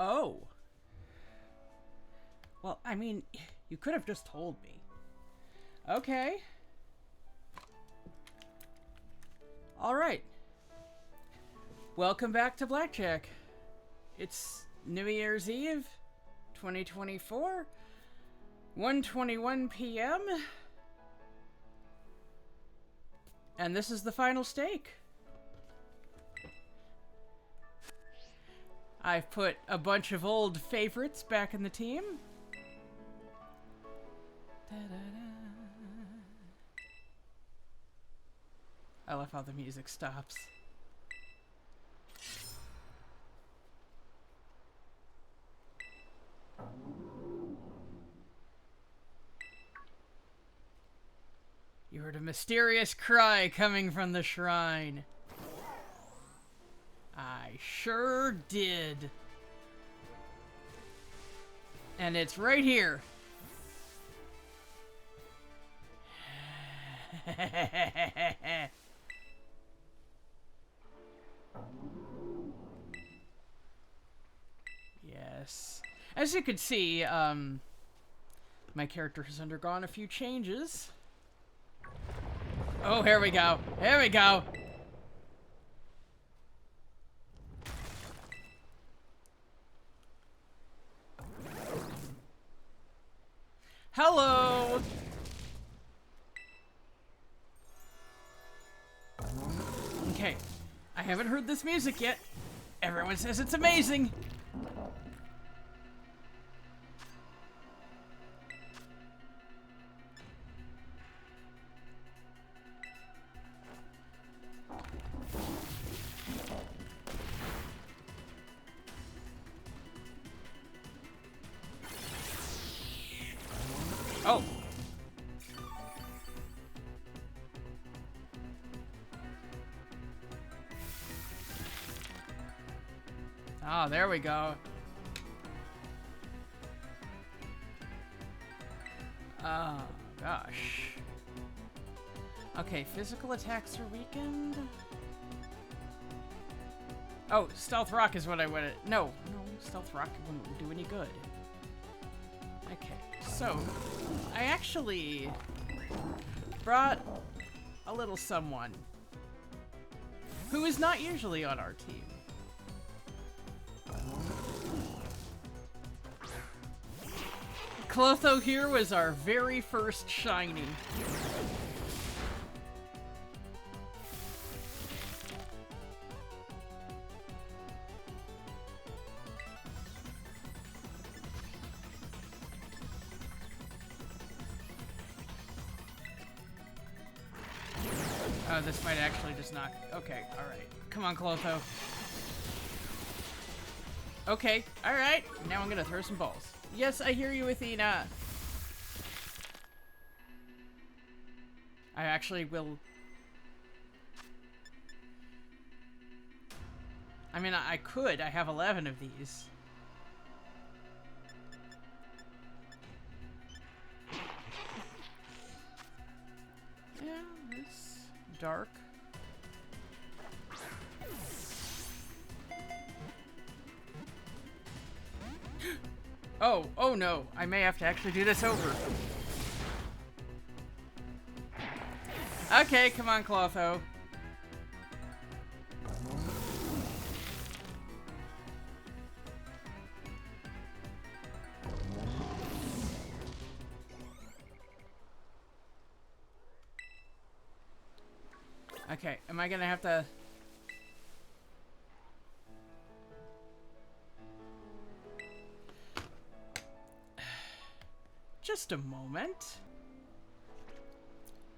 Oh. Well, I mean, you could have just told me. Okay. Alright. Welcome back to Blackjack. It's New Year's Eve, 2024, 1:21 p.m. And this is the final stake. I've put a bunch of old favorites back in the team. I love how the music stops. You heard a mysterious cry coming from the shrine. I sure did. And it's right here. Yes. As you can see, my character has undergone a few changes. Oh, here we go. Here we go. Hello. Okay. I haven't heard this music yet. Everyone says it's amazing. Oh. Ah, there we go. Oh, gosh. Okay, physical attacks are weakened. Oh, Stealth Rock is what I wanted. No, Stealth Rock wouldn't do any good. Okay, so I actually brought a little someone who is not usually on our team. Clotho here was our very first shiny. Oh, this might actually just knock. Okay, alright. Come on, Clotho. Okay, alright. Now I'm gonna throw some balls. Yes, I hear you, Athena. I actually will... I mean, I could. I have 11 of these. Yeah, it's dark. Oh no, I may have to actually do this over. Okay, come on, Clotho. Okay, am I gonna have to... Just a moment.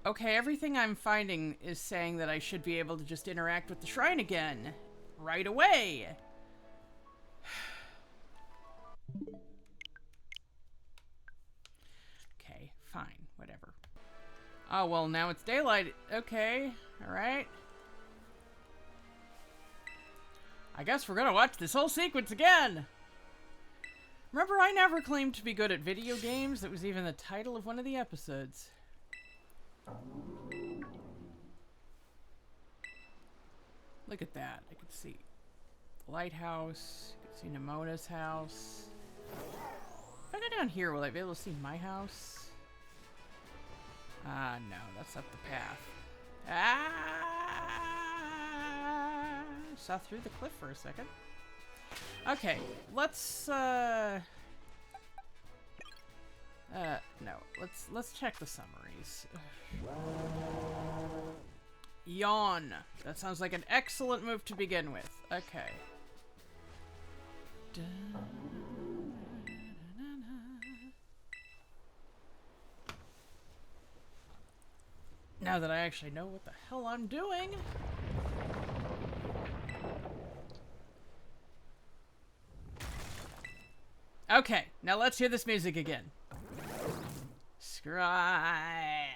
Okay, everything I'm finding is saying that I should be able to just interact with the shrine again. Right away! Okay, fine, whatever. Oh, well, now it's daylight. Okay, alright. I guess we're gonna watch this whole sequence again! Remember, I never claimed to be good at video games. That was even the title of one of the episodes. Look at that. I can see the lighthouse. You can See Nemona's house. If I go down here, will I be able to see my house? Ah, no, that's up the path. Ah! Saw through the cliff for a second. Okay, let's no, let's check the summaries. Yawn. That sounds like an excellent move to begin with. Okay. Now that I actually know what the hell I'm doing. Okay, now let's hear this music again. Scribe.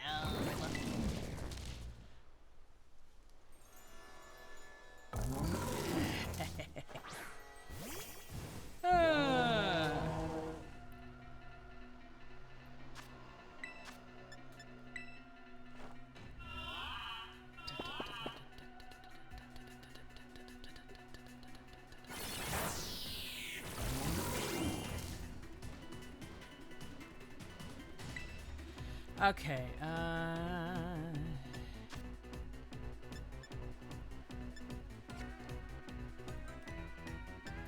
Okay,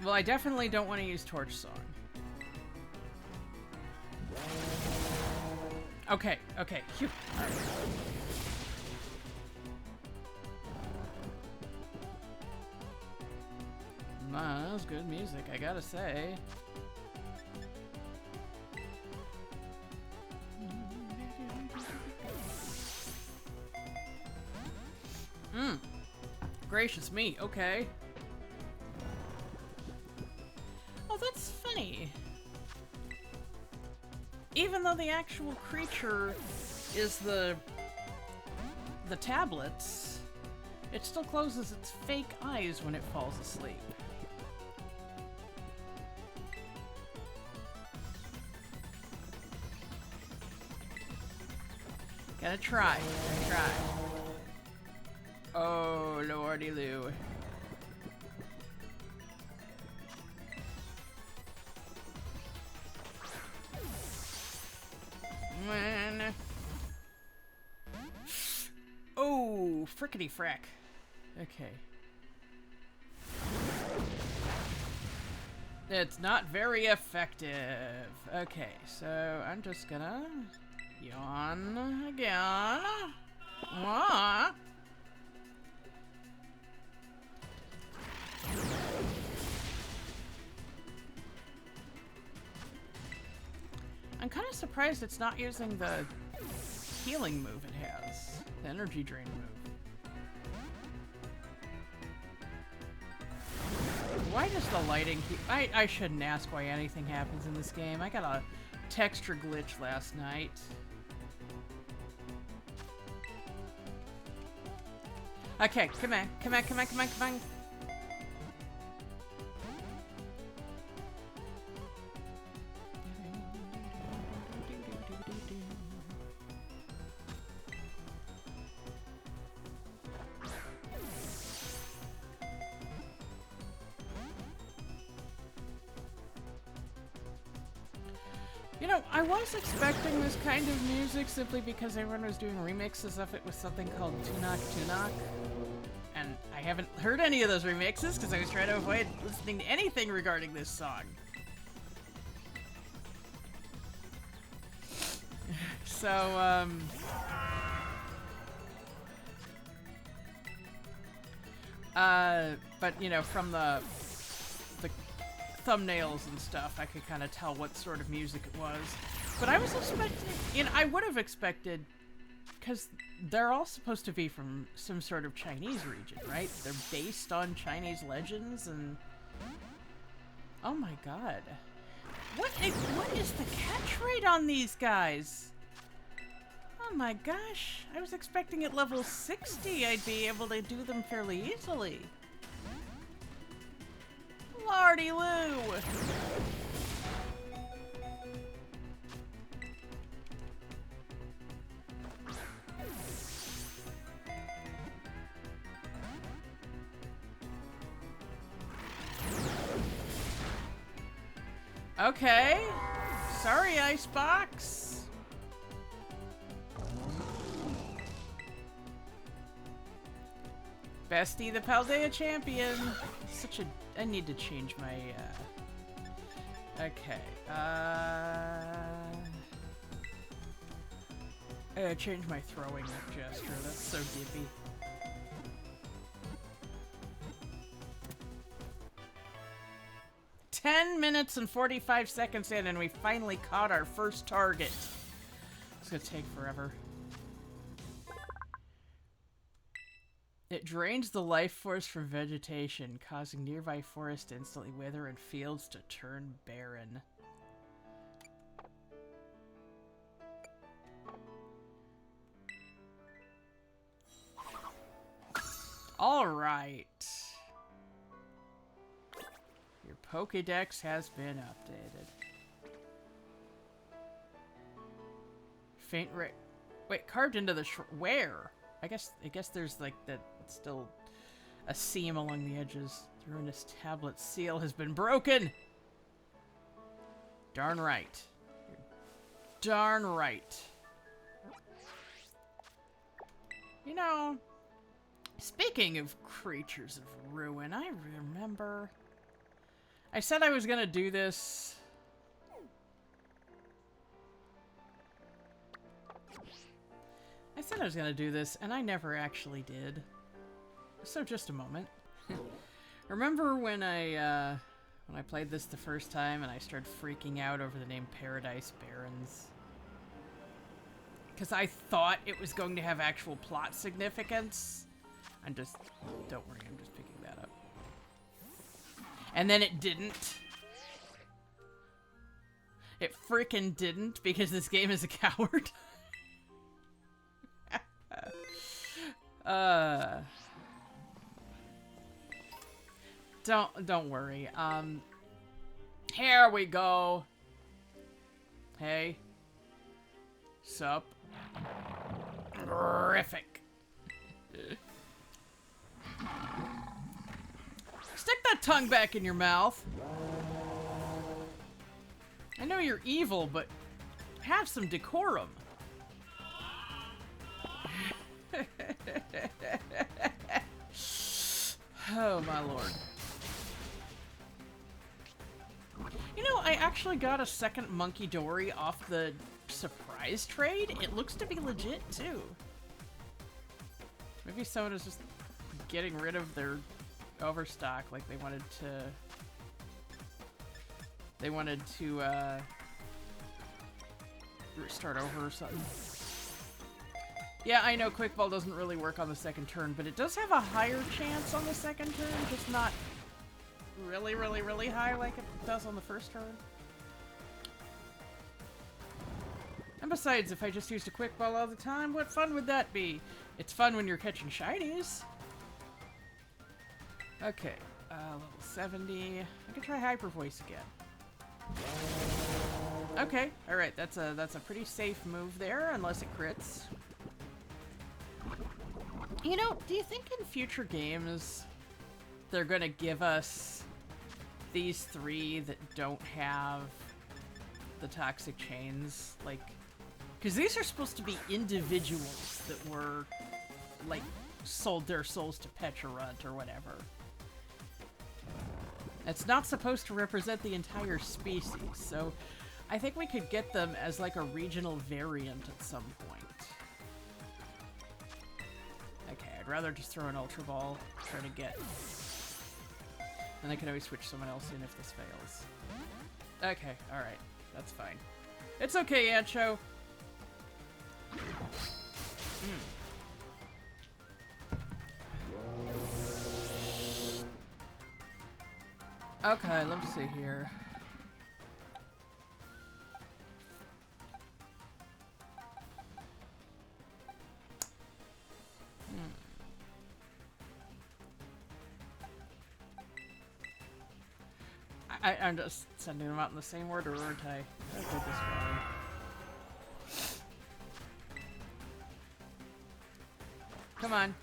well, I definitely don't want to use Torch Song. Okay, okay, phew. That was good music, I gotta say. Gracious me, okay. Oh, that's funny. Even though the actual creature is the tablets, it still closes its fake eyes when it falls asleep. Gotta try, gotta try. Oh, lordy Lou. Oh, frickety frack. Okay. It's not very effective. Okay, so I'm just gonna yawn again. Ah. I'm kind of surprised it's not using the healing move it has. The energy drain move. Why does the lighting keep... I shouldn't ask why anything happens in this game. I got a texture glitch last night. Okay, come on, come on, come on, come on, come on. You know, I was expecting this kind of music simply because everyone was doing remixes of it with something called Tunak Tunak. And I haven't heard any of those remixes because I was trying to avoid listening to anything regarding this song. So, but, you know, from the thumbnails and stuff, I could kind of tell what sort of music it was. But I was expecting, you know, I would have expected, because they're all supposed to be from some sort of Chinese region, right? They're based on Chinese legends and... Oh my god. What is the catch rate on these guys? Oh my gosh. I was expecting at level 60 I'd be able to do them fairly easily. Lordy Lou! Okay. Sorry, Icebox. Bestie, the Paldea champion. Such a... I need to change my, Okay, I gotta change my throwing gesture. That's so dippy. "10 minutes and 45 seconds in, and we finally caught our first target." It's gonna take forever. It drains the life force from vegetation, causing nearby forests to instantly wither and fields to turn barren. Alright. Your Pokédex has been updated. Faint ray. Wait, carved into the where? I guess there's like that still a seam along the edges. The ruinous tablet seal has been broken. Darn right. You're darn right. You know, speaking of creatures of ruin, I remember I said I was gonna do this. I said I was gonna do this, and I never actually did. So just a moment. Remember when I played this the first time and I started freaking out over the name Paradise Barrens? Because I thought it was going to have actual plot significance. Don't worry, I'm just picking that up. And then it didn't. It freaking didn't, because this game is a coward. Don't worry. Here we go. Hey. Sup? Terrific. Stick that tongue back in your mouth. I know you're evil, but have some decorum. Oh my lord. You know, I actually got a second Monkey Dory off the surprise trade. It looks to be legit too. Maybe someone is just getting rid of their overstock, like they wanted to restart over or something. Yeah, I know Quick Ball doesn't really work on the second turn, but it does have a higher chance on the second turn, just not really, really, really high like it does on the first turn. And besides, if I just used a Quick Ball all the time, what fun would that be? It's fun when you're catching shinies. Okay, level 70. I can try Hyper Voice again. Okay, alright, that's a pretty safe move there, unless it crits. You know, do you think in future games they're gonna give us these three that don't have the toxic chains? Like, because these are supposed to be individuals that were, like, sold their souls to Pecharunt or whatever. It's not supposed to represent the entire species, so I think we could get them as, like, a regional variant at some point. Okay, I'd rather just throw an Ultra Ball, try to get... And I can always switch someone else in if this fails. Okay, alright. That's fine. It's okay, Ancho! Okay, let's see here. I'm just sending them out in the same order, aren't I? I'll go this way. Come on.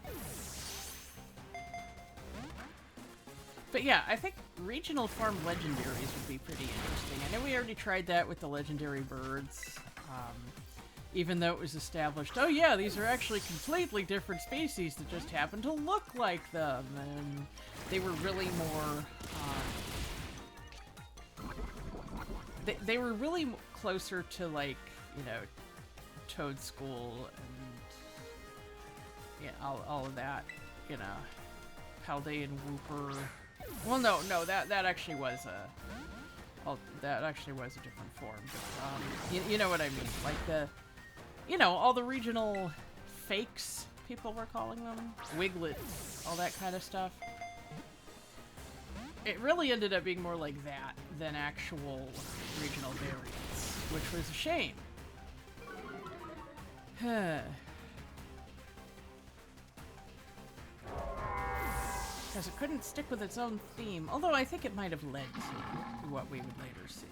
But yeah, I think regional farm legendaries would be pretty interesting. I know we already tried that with the legendary birds. Even though it was established, oh yeah, these are actually completely different species that just happen to look like them, and they were really more, they were really closer to, like, you know, Toad School and, yeah, all of that, you know, Paldea and Wooper. Well, no, that actually was a, well, that actually was a different form, but, you know what I mean, like the, you know, all the regional fakes, people were calling them. Wiglets, all that kind of stuff. It really ended up being more like that than actual regional variants, which was a shame. Because it couldn't stick with its own theme, although I think it might have led to what we would later see.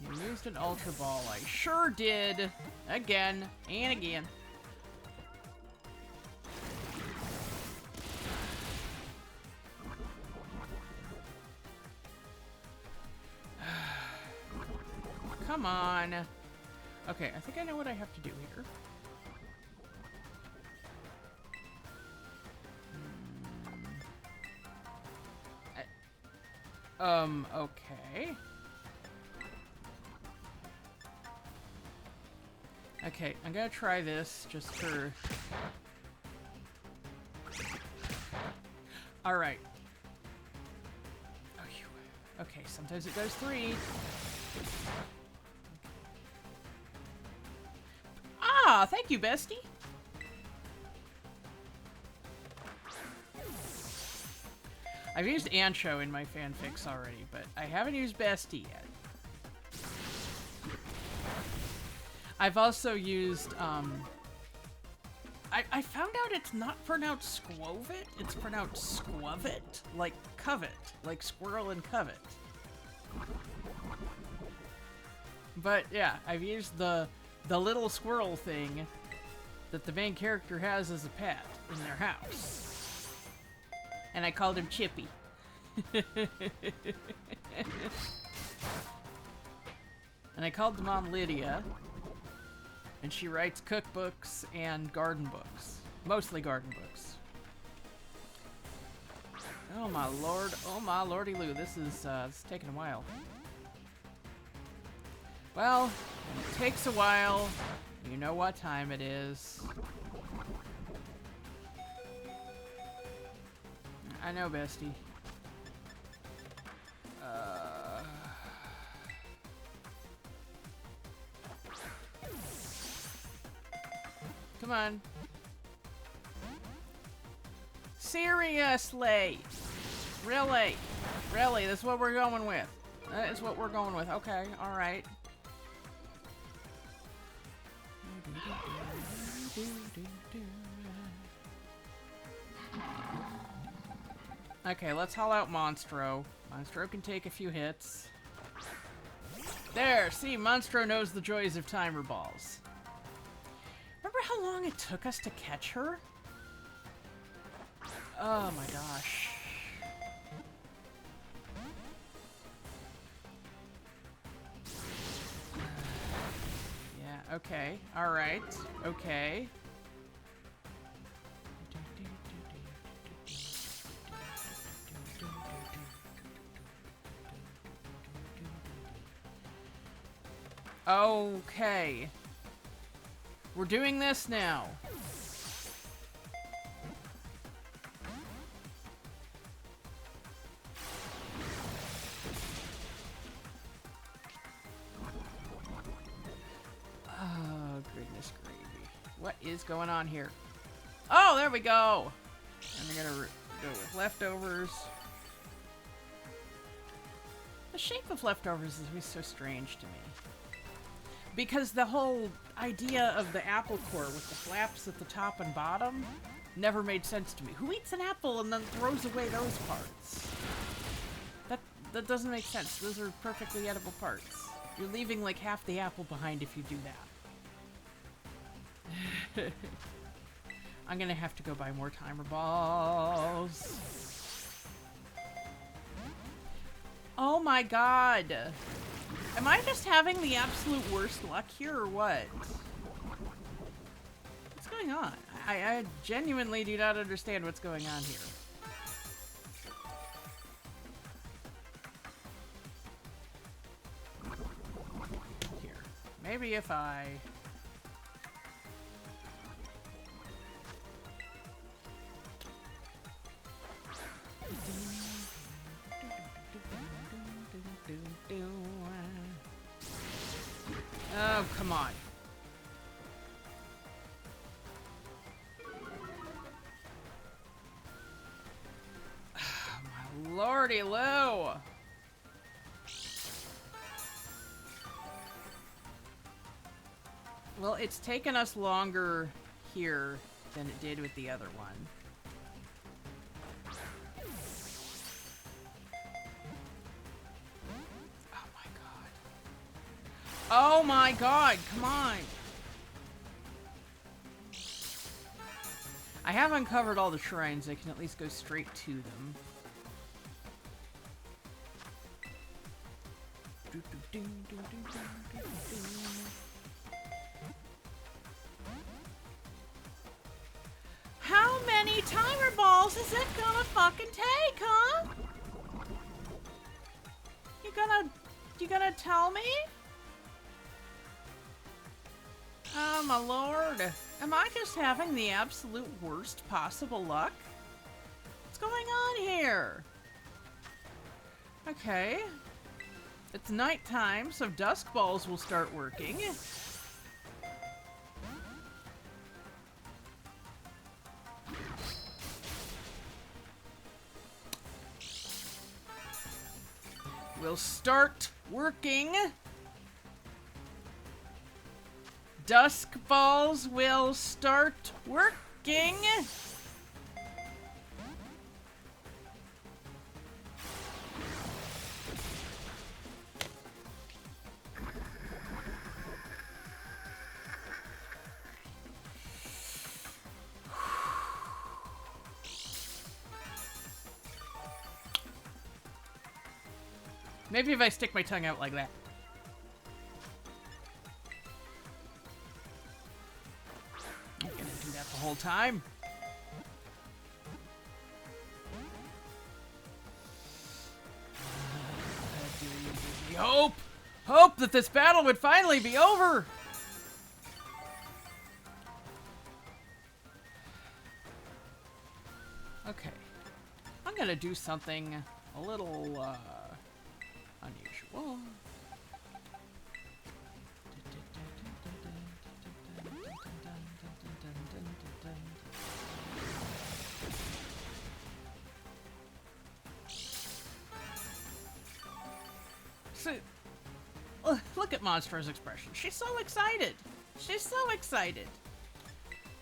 You used an Ultra Ball. I sure did. Again and again. Come on. Okay, I think I know what I have to do here. Okay. Okay, I'm gonna try this just for... Alright. Okay, sometimes it does 3. Ah, thank you, bestie. I've used Ancho in my fanfics already, but I haven't used Bestie yet. I've also used, I found out it's not pronounced Squovit, it's pronounced Squovit, like covet, like squirrel and covet. But yeah, I've used the little squirrel thing that the main character has as a pet in their house. And I called him Chippy. And I called the mom Lydia. And she writes cookbooks and garden books. Mostly garden books. Oh my lord. Oh my lordy loo. This is taking a while. Well, when it takes a while, you know what time it is. I know, bestie. Come on. Seriously? Really? Really? That's what we're going with. That is what we're going with. Okay, alright. Okay, let's haul out Monstro. Monstro can take a few hits. There, see, Monstro knows the joys of timer balls. Remember how long it took us to catch her? Oh my gosh. Yeah, okay, alright, okay. Okay. We're doing this now. Oh, goodness gravy. What is going on here? Oh, there we go. And I'm gonna go with leftovers. The shape of leftovers is always so strange to me. Because the whole idea of the apple core with the flaps at the top and bottom never made sense to me. Who eats an apple and then throws away those parts? That doesn't make sense. Those are perfectly edible parts. You're leaving like half the apple behind if you do that. I'm gonna have to go buy more timer balls. Oh my god. Am I just having the absolute worst luck here or what? What's going on? I genuinely do not understand what's going on here. Here. Maybe if I... Oh, come on. My lordy Lou. Well, it's taken us longer here than it did with the other one. Oh my god, come on! I have uncovered all the shrines. I can at least go straight to them. How many timer balls is it gonna fucking take, huh? You gonna tell me? Oh my lord. Am I just having the absolute worst possible luck? What's going on here? Okay. It's nighttime, so dusk balls will start working. Will start working. Dusk balls will start working. Maybe if I stick my tongue out like that. I'm gonna do that the whole time. Hope that this battle would finally be over. Okay. I'm gonna do something a little, unusual. So, look at Monstro's expression. She's so excited. She's so excited.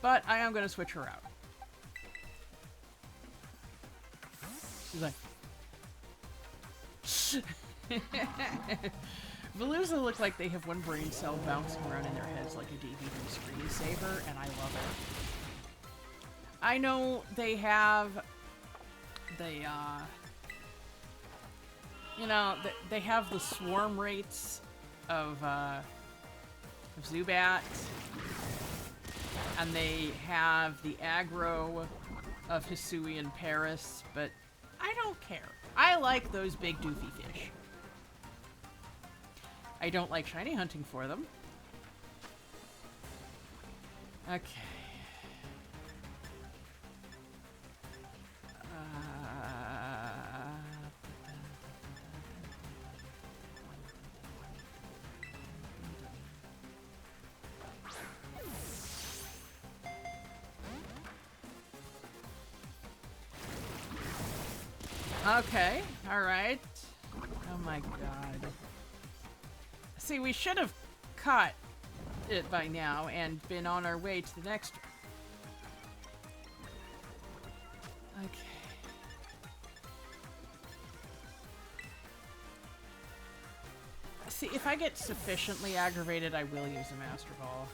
But I am going to switch her out. She's like... Veluza look like they have one brain cell bouncing around in their heads like a DVD screensaver, and I love it. I know they have... you know, they have the swarm rates of Zubat, and they have the aggro of Hisui and Paris, but I don't care. I like those big doofy fish. I don't like shiny hunting for them. Okay. Okay, alright. Oh my god. See, we should have caught it by now and been on our way to the next... Okay. See, if I get sufficiently aggravated, I will use a Master Ball.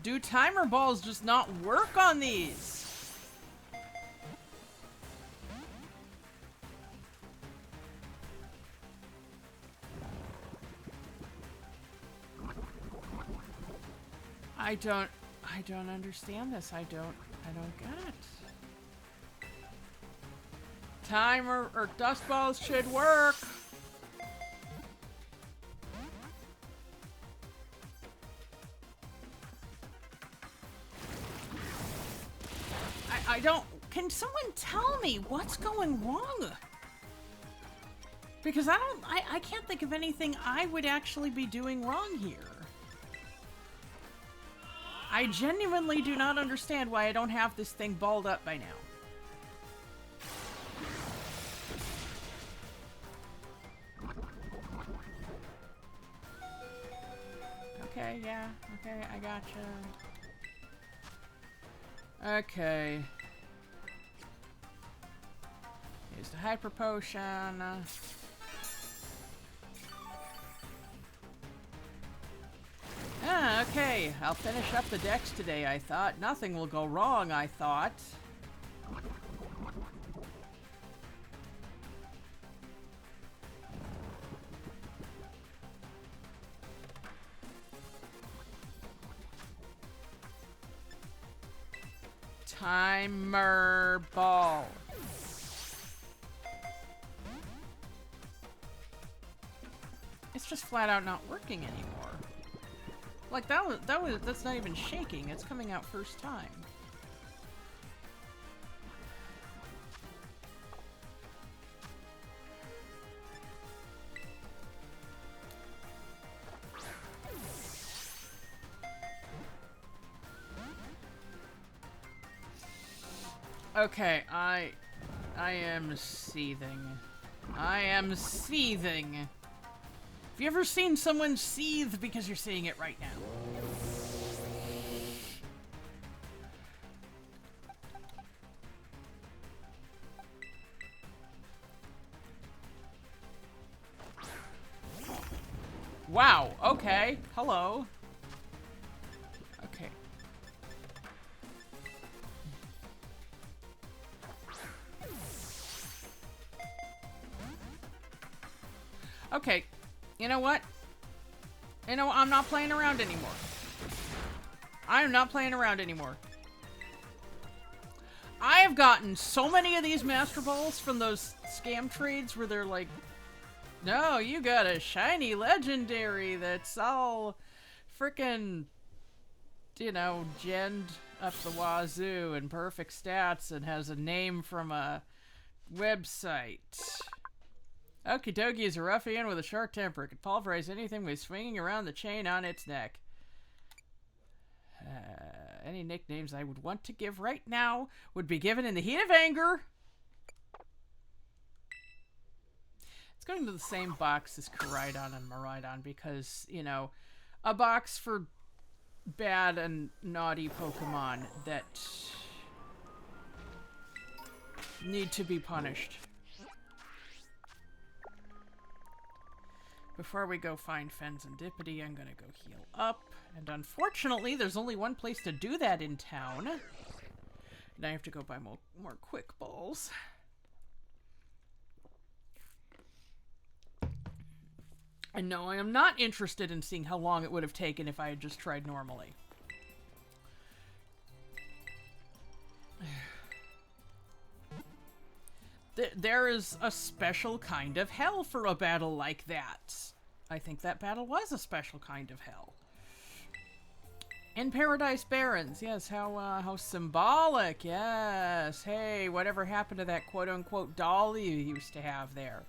Do timer balls just not work on these? I don't understand this. I don't get it. Timer or dust balls should work. I don't... Can someone tell me what's going wrong? Because I can't think of anything I would actually be doing wrong here. I genuinely do not understand why I don't have this thing balled up by now. Okay, yeah. Okay, I gotcha. Okay. Use the Hyper Potion. Ah, okay. I'll finish up the decks today, I thought. Nothing will go wrong, I thought. Timer ball. It's just flat out not working anymore. Like that's not even shaking. It's coming out first time. Okay, I am seething. I am seething. Have you ever seen someone seethe because you're seeing it right now? Wow, okay. Hello. Okay. Okay. You know what? You know, I'm not playing around anymore. I am not playing around anymore. I have gotten so many of these Master Balls from those scam trades where they're like, no, you got a shiny legendary that's all frickin', you know, genned up the wazoo and perfect stats and has a name from a website. Okie dokie is a ruffian with a short temper. It can pulverize anything by swinging around the chain on its neck. Any nicknames I would want to give right now would be given in the heat of anger. It's going to the same box as Koraidon and Miraidon because, you know, a box for bad and naughty Pokemon that need to be punished. Before we go find Fens and Dippity, I'm gonna go heal up. And unfortunately, there's only one place to do that in town. And I have to go buy more quick balls. And no, I am not interested in seeing how long it would have taken if I had just tried normally. There is a special kind of hell for a battle like that. I think that battle was a special kind of hell. In Paradise Barrens, yes, how symbolic, yes. Hey, whatever happened to that quote-unquote doll you used to have there?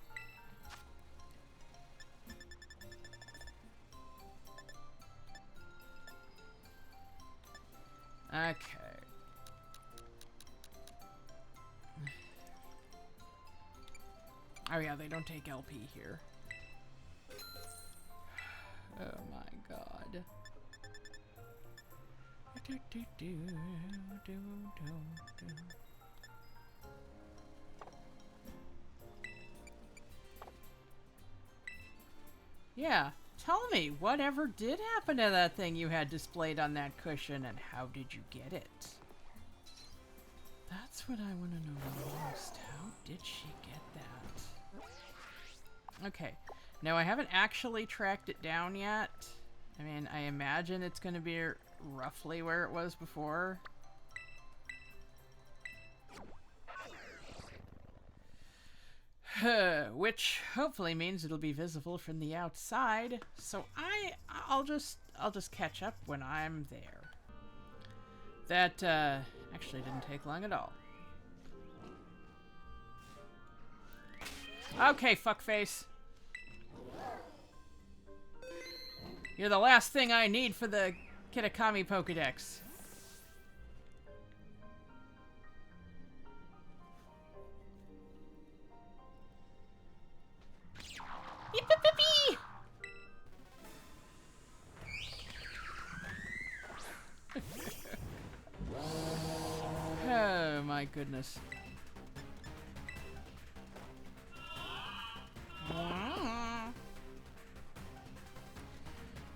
Okay. Oh yeah, they don't take LP here. Oh my god. Yeah, tell me, whatever did happen to that thing you had displayed on that cushion, and how did you get it? That's what I want to know most. How did she get that? Okay, now I haven't actually tracked it down yet. I mean, I imagine it's going to be roughly where it was before. Which hopefully means it'll be visible from the outside. So I'll just catch up when I'm there. That actually didn't take long at all. Okay, fuckface. You're the last thing I need for the Kitakami Pokédex. Beep, beep, beep, beep. Oh my goodness.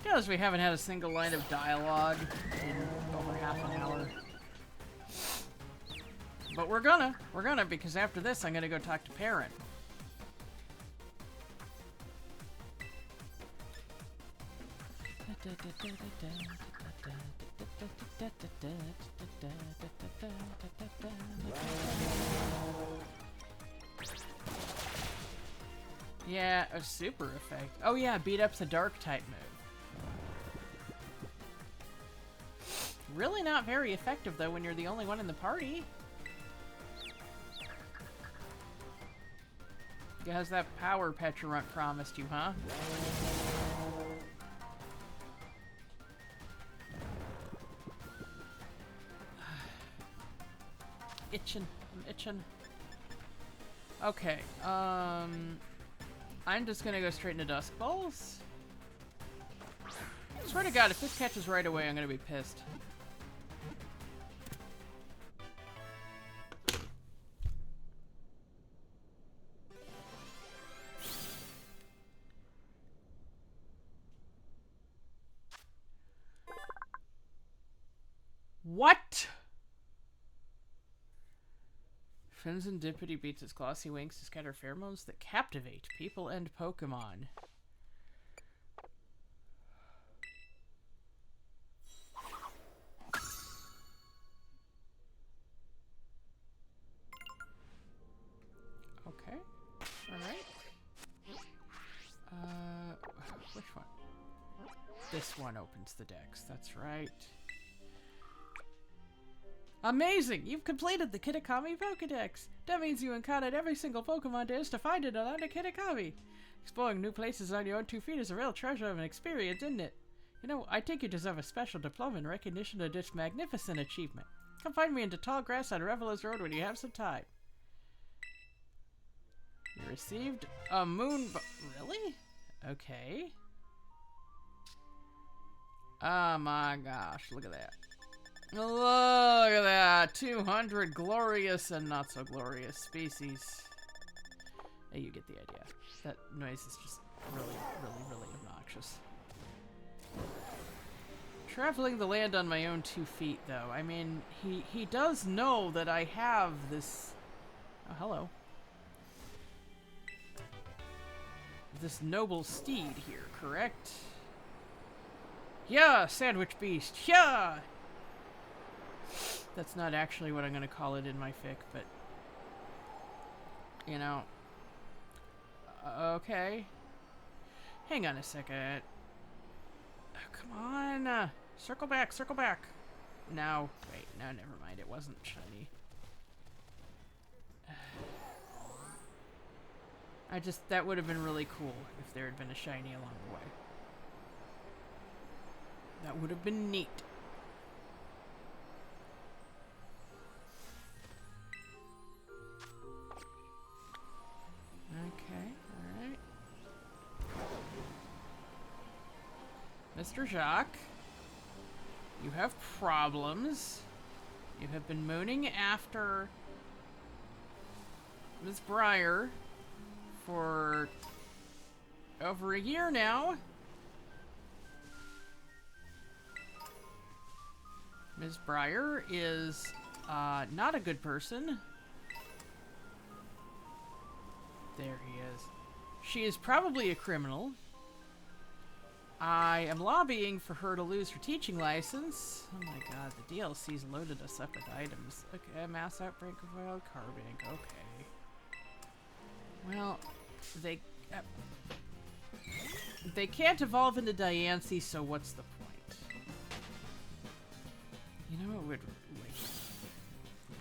Because we haven't had a single line of dialogue in over half an hour. But we're gonna, because after this I'm gonna go talk to Perrin. Yeah, a super effect. Oh yeah, beat up's a dark type move. Really not very effective though when you're the only one in the party. How's that power Petrarunt promised you, huh? Itching. I'm itching. Okay, I'm just gonna go straight into Dusk Balls. Swear to God, if this catches right away, I'm gonna be pissed. What? Crimson Dippity beats its glossy wings to scatter pheromones that captivate people and Pokemon. Okay. Alright. Which one? This one opens the dex, that's right. Amazing! You've completed the Kitakami Pokédex! That means you encountered every single Pokemon there is to find in Atlanta Kitakami! Exploring new places on your own 2 feet is a real treasure of an experience, isn't it? You know, I think you deserve a special diploma in recognition of this magnificent achievement. Come find me in the tall grass on Revelers Road when you have some time. You received a moon really? Okay. Oh my gosh, look at that. Look at that! 200 glorious and not so glorious species. Hey, you get the idea. That noise is just really, really, really obnoxious. Traveling the land on my own 2 feet, though. I mean, he does know that I have this... Oh, hello. This noble steed here, correct? Yeah, sandwich beast. Yeah! That's not actually what I'm going to call it in my fic, but... You know... Okay. Hang on a second. Oh, come on! Circle back, circle back! No. Wait, no, never mind. It wasn't shiny. That would have been really cool if there had been a shiny along the way. That would have been neat. Okay, alright. Mr. Jacques. You have problems. You have been mooning after Ms. Breyer for over a year now. Ms. Breyer is not a good person. There he is. She is probably a criminal. I am lobbying for her to lose her teaching license. Oh my god, the DLC's loaded us up with items. Okay, mass outbreak of wild carbink. Okay. Well, they can't evolve into Diancie, so what's the point? You know what would like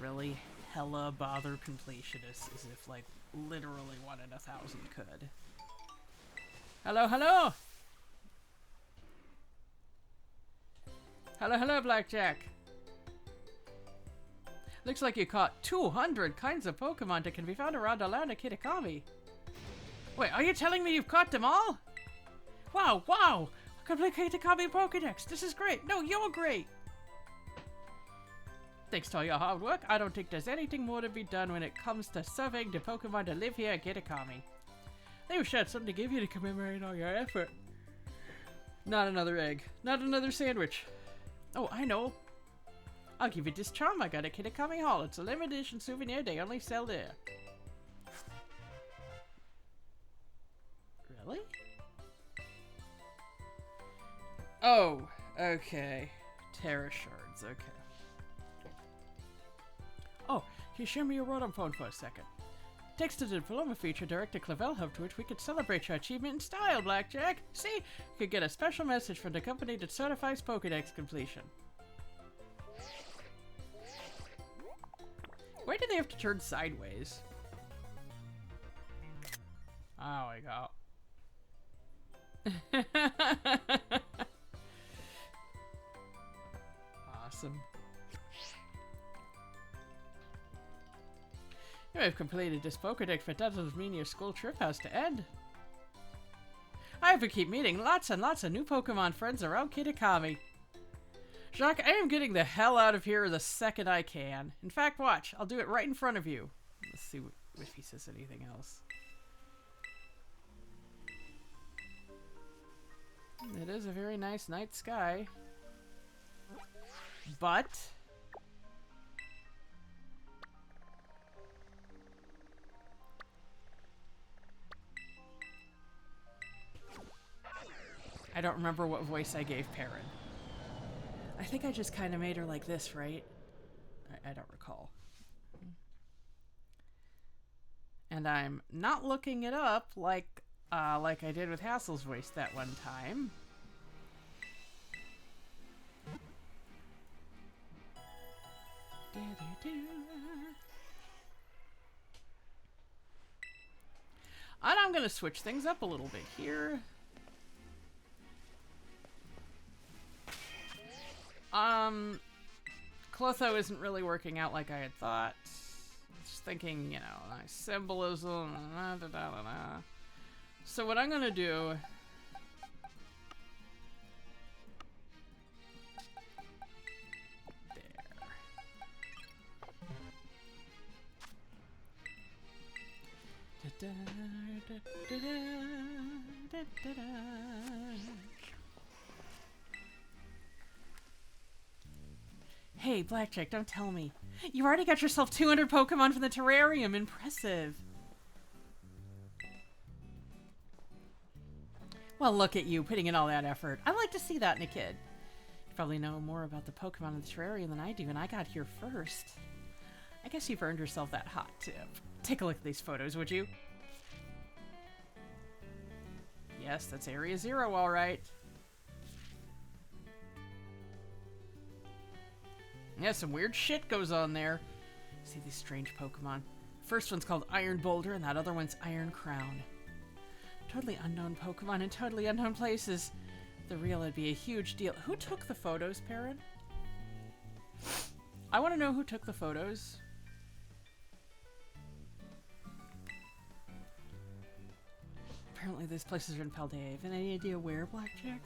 really hella bother completionists is if like literally 1 in 1,000 could. Hello, hello! Hello, hello, Blackjack! Looks like you caught 200 kinds of Pokemon that can be found around the land of Kitakami. Wait, are you telling me you've caught them all? Wow, wow! A complete Kitakami Pokedex! This is great! No, you're great! Thanks to all your hard work, I don't think there's anything more to be done when it comes to serving the Pokemon that live here at Kitakami. They wish I had something to give you to commemorate all your effort. Not another egg. Not another sandwich. Oh, I know. I'll give you this charm I got at Kitakami Hall. It's a limited edition souvenir they only sell there. Really? Oh, okay. Terra shards, okay. Oh, can you show me your Rotom phone for a second? Thanks to the diploma feature Director Clavel Hub to which we could celebrate your achievement in style, Blackjack. See? You could get a special message from the company that certifies Pokédex completion. Why do they have to turn sideways? Oh my god. Awesome. You have completed this Pokédex, but that doesn't mean your school trip has to end. I have to keep meeting lots and lots of new Pokemon friends around Kitakami. Jacques, I am getting the hell out of here the second I can. In fact, watch. I'll do it right in front of you. Let's see if he says anything else. It is a very nice night sky. But... I don't remember what voice I gave Perrin. I think I just kind of made her like this, right? I don't recall. And I'm not looking it up like I did with Hassel's voice that one time. And I'm gonna switch things up a little bit here. Clotho isn't really working out like I had thought. Just thinking, you know, nice symbolism. So what I'm gonna do... Hey, Blackjack, don't tell me. You already got yourself 200 Pokemon from the terrarium. Impressive. Well, look at you, putting in all that effort. I like to see that in a kid. You probably know more about the Pokemon in the terrarium than I do, and I got here first. I guess you've earned yourself that hot tip. Take a look at these photos, would you? Yes, that's Area 0, all right. Yeah, some weird shit goes on there. See these strange Pokemon. First one's called Iron Boulder, and that other one's Iron Crown. Totally unknown Pokemon in totally unknown places. The real would be a huge deal. Who took the photos, Perrin? I want to know who took the photos. Apparently these places are in Paldea. Have any idea where, Blackjack?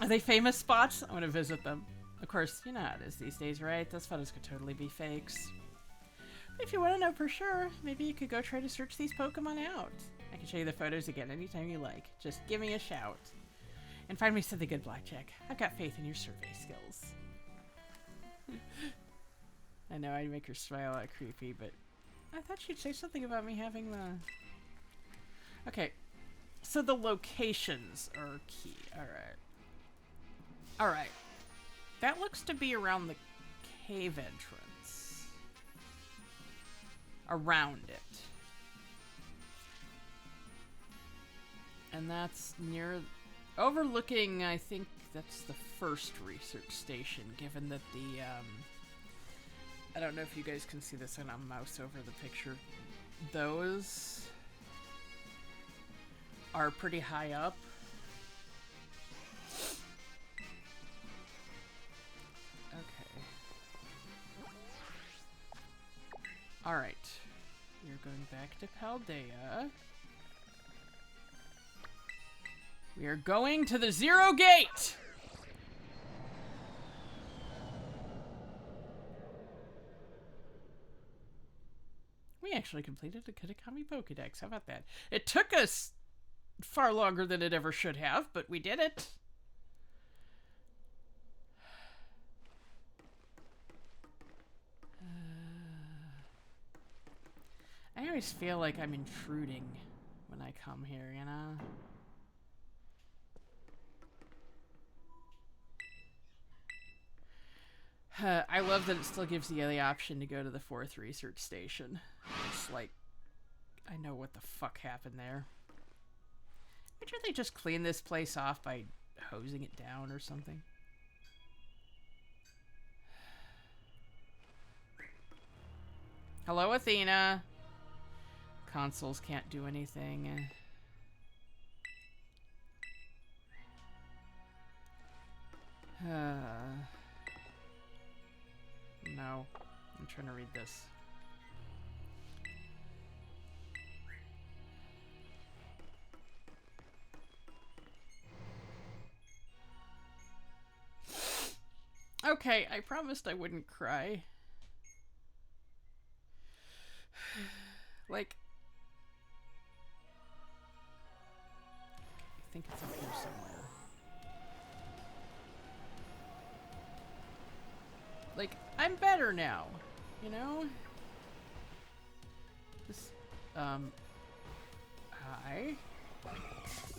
Are they famous spots? I want to visit them. Of course, you know how it is these days, right? Those photos could totally be fakes. But if you want to know for sure, maybe you could go try to search these Pokemon out. I can show you the photos again anytime you like. Just give me a shout. And find me something good, Blackjack. I've got faith in your survey skills. I know I'd make her smile out creepy, but I thought she'd say something about me having the... Okay, so the locations are key. Alright. Alright. That looks to be around the cave entrance. Around it. And that's near... Overlooking, I think that's the first research station, given that the, I don't know if you guys can see this when I mouse over the picture. Those are pretty high up. Okay. Alright. You're going back to Paldea. We are going to the 0 gate! We actually completed a Kitakami Pokédex. How about that? It took us far longer than it ever should have, but we did it. I always feel like I'm intruding when I come here, you know? I love that it still gives you the option to go to the 4th research station. It's like, I know what the fuck happened there. Why don't they just clean this place off by hosing it down or something? Hello, Athena. Consoles can't do anything. No. I'm trying to read this. Okay, I promised I wouldn't cry. Like... I think it's up here somewhere. Like, I'm better now, you know? This, hi?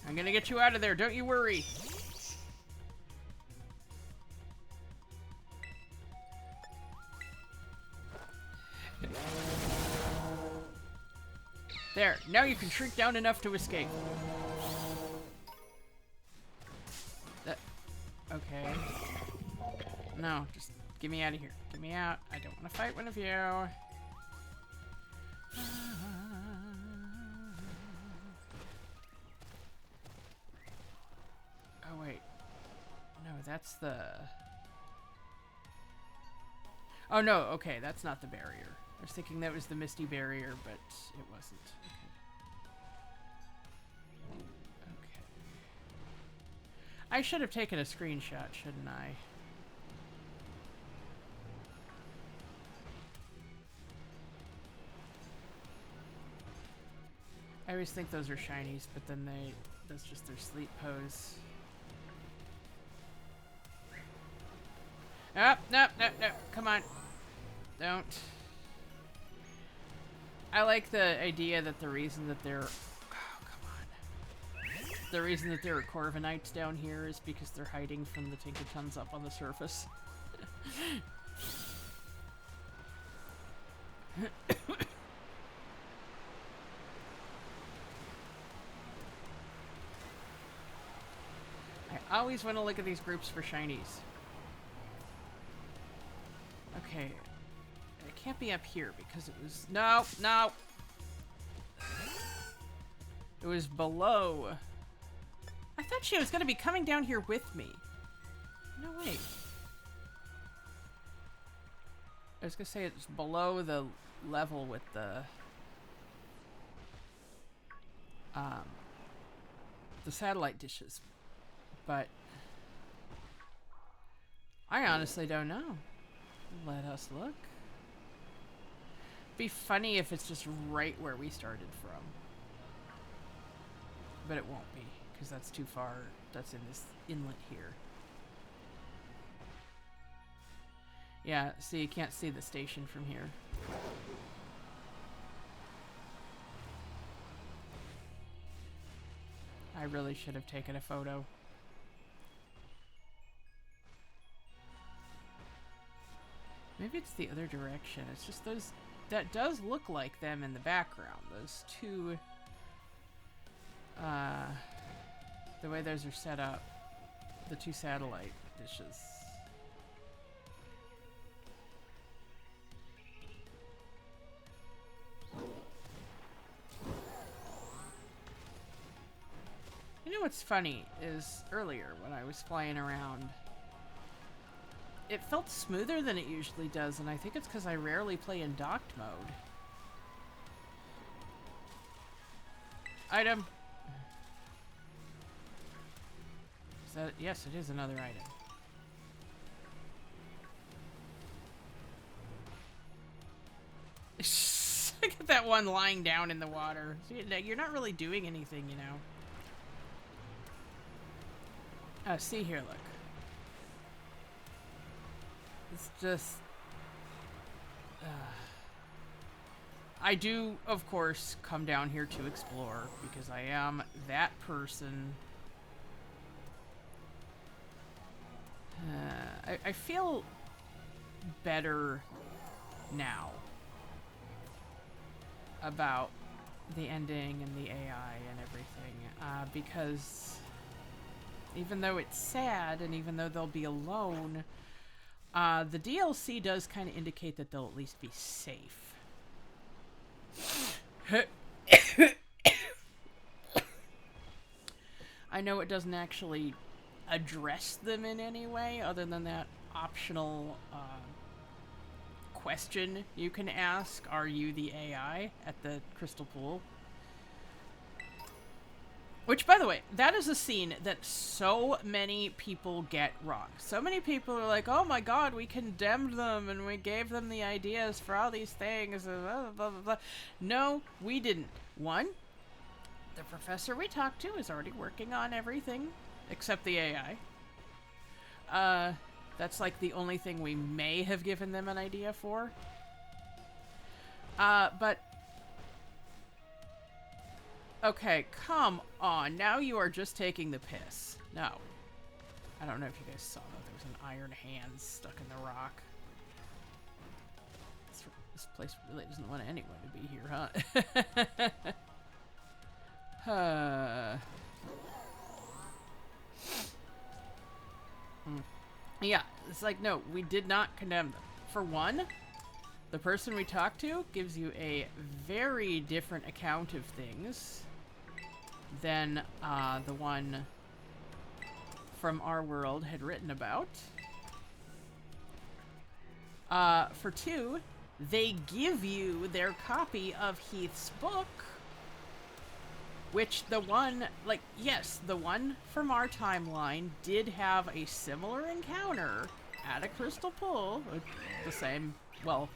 I'm gonna get you out of there, don't you worry. There, now you can shrink down enough to escape. Okay. No, just get me out of here. Get me out. I don't want to fight one of you. Oh, wait. No, that's the... Oh, no. Okay, that's not the barrier. I was thinking that was the Misty barrier, but it wasn't. Okay. Okay. I should have taken a screenshot, shouldn't I? I always think those are shinies, but then that's just their sleep pose. Oh, no, no, no, come on. Don't. I like the idea that the reason that there... Oh, come on. The reason that there are Corviknights down here is because they're hiding from the Tinkertons up on the surface. I always want to look at these groups for shinies. Okay. It can't be up here because it was... No, no! It was below. I thought she was going to be coming down here with me. No, wait. I was going to say it's below the level with the satellite dishes. But I honestly don't know. Let us look. Be funny if it's just right where we started from. But it won't be, because that's too far. That's in this inlet here. Yeah, see, you can't see the station from here. I really should have taken a photo. Maybe it's the other direction. It's just those... That does look like them in the background. Those two... the way those are set up. The two satellite dishes. You know what's funny is earlier when I was flying around, it felt smoother than it usually does, and I think it's because I rarely play in docked mode. Item. Is that, yes, it is another item. Look at that one lying down in the water. See, you're not really doing anything, you know. Oh, see here, look. It's just... I do, of course, come down here to explore, because I am that person. I feel better now about the ending and the AI and everything, because even though it's sad and even though they'll be alone, the DLC does kind of indicate that they'll at least be safe. I know it doesn't actually address them in any way other than that optional question you can ask, are you the AI, at the crystal pool. Which, by the way, that is a scene that so many people get wrong. So many people are like, oh my god, we condemned them and we gave them the ideas for all these things. Blah, blah, blah, blah. No, we didn't. One, the professor we talked to is already working on everything except the AI. That's like the only thing we may have given them an idea for. But... Okay, come on. Now you are just taking the piss. No. I don't know if you guys saw that. There was an iron hand stuck in the rock. This place really doesn't want anyone to be here, huh? Yeah, it's like, no, we did not condemn them. For one, the person we talked to gives you a very different account of things than the one from our world had written about. For two, they give you their copy of Heath's book, which the one, like, yes, the one from our timeline did have a similar encounter at a crystal pool, the same, well,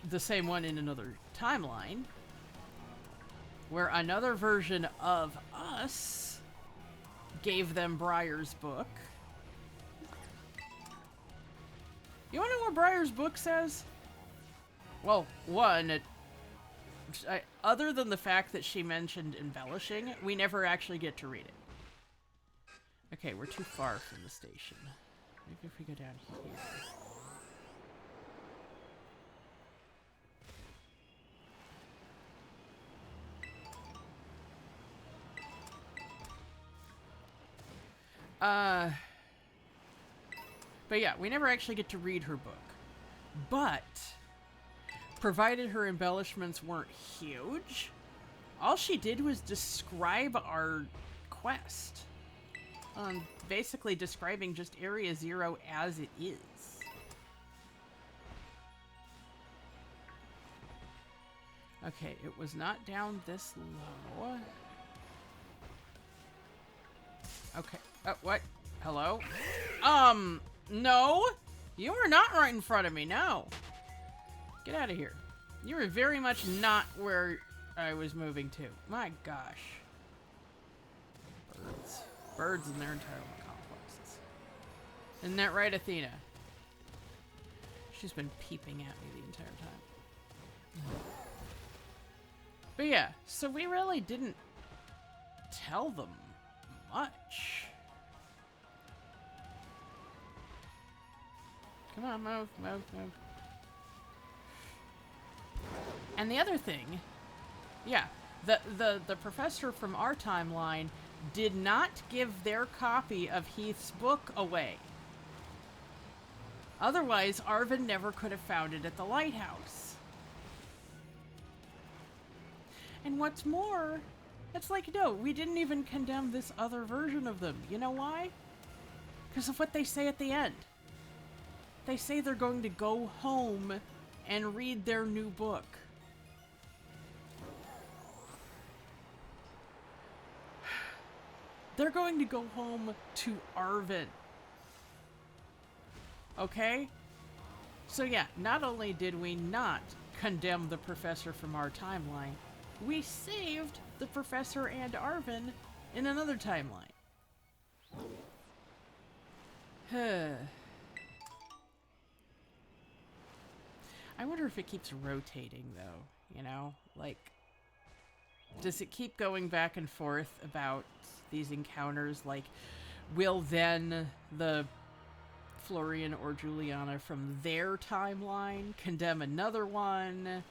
the same one in another timeline, where another version of us gave them Briar's book. You wanna know what Briar's book says? Well, one, other than the fact that she mentioned embellishing, we never actually get to read it. Okay, we're too far from the station. Maybe if we go down here. But yeah, we never actually get to read her book. But, provided her embellishments weren't huge, all she did was describe our quest. Basically describing just Area Zero as it is. Okay, it was not down this low. Okay. What? Hello? No! You are not right in front of me, no! Get out of here. You are very much not where I was moving to. My gosh. Birds. Birds in their entitlement complexes. Isn't that right, Athena? She's been peeping at me the entire time. But yeah, so we really didn't tell them much. Come on, move, move, move. And the other thing, yeah, the professor from our timeline did not give their copy of Heath's book away. Otherwise, Arvin never could have found it at the lighthouse. And what's more, it's like, no, we didn't even condemn this other version of them. You know why? Because of what they say at the end. They say they're going to go home and read their new book. They're going to go home to Arvin. Okay? So yeah, not only did we not condemn the professor from our timeline, we saved the professor and Arvin in another timeline. I wonder if it keeps rotating, though, you know? Like, does it keep going back and forth about these encounters? Like, will then the Florian or Juliana from their timeline condemn another one,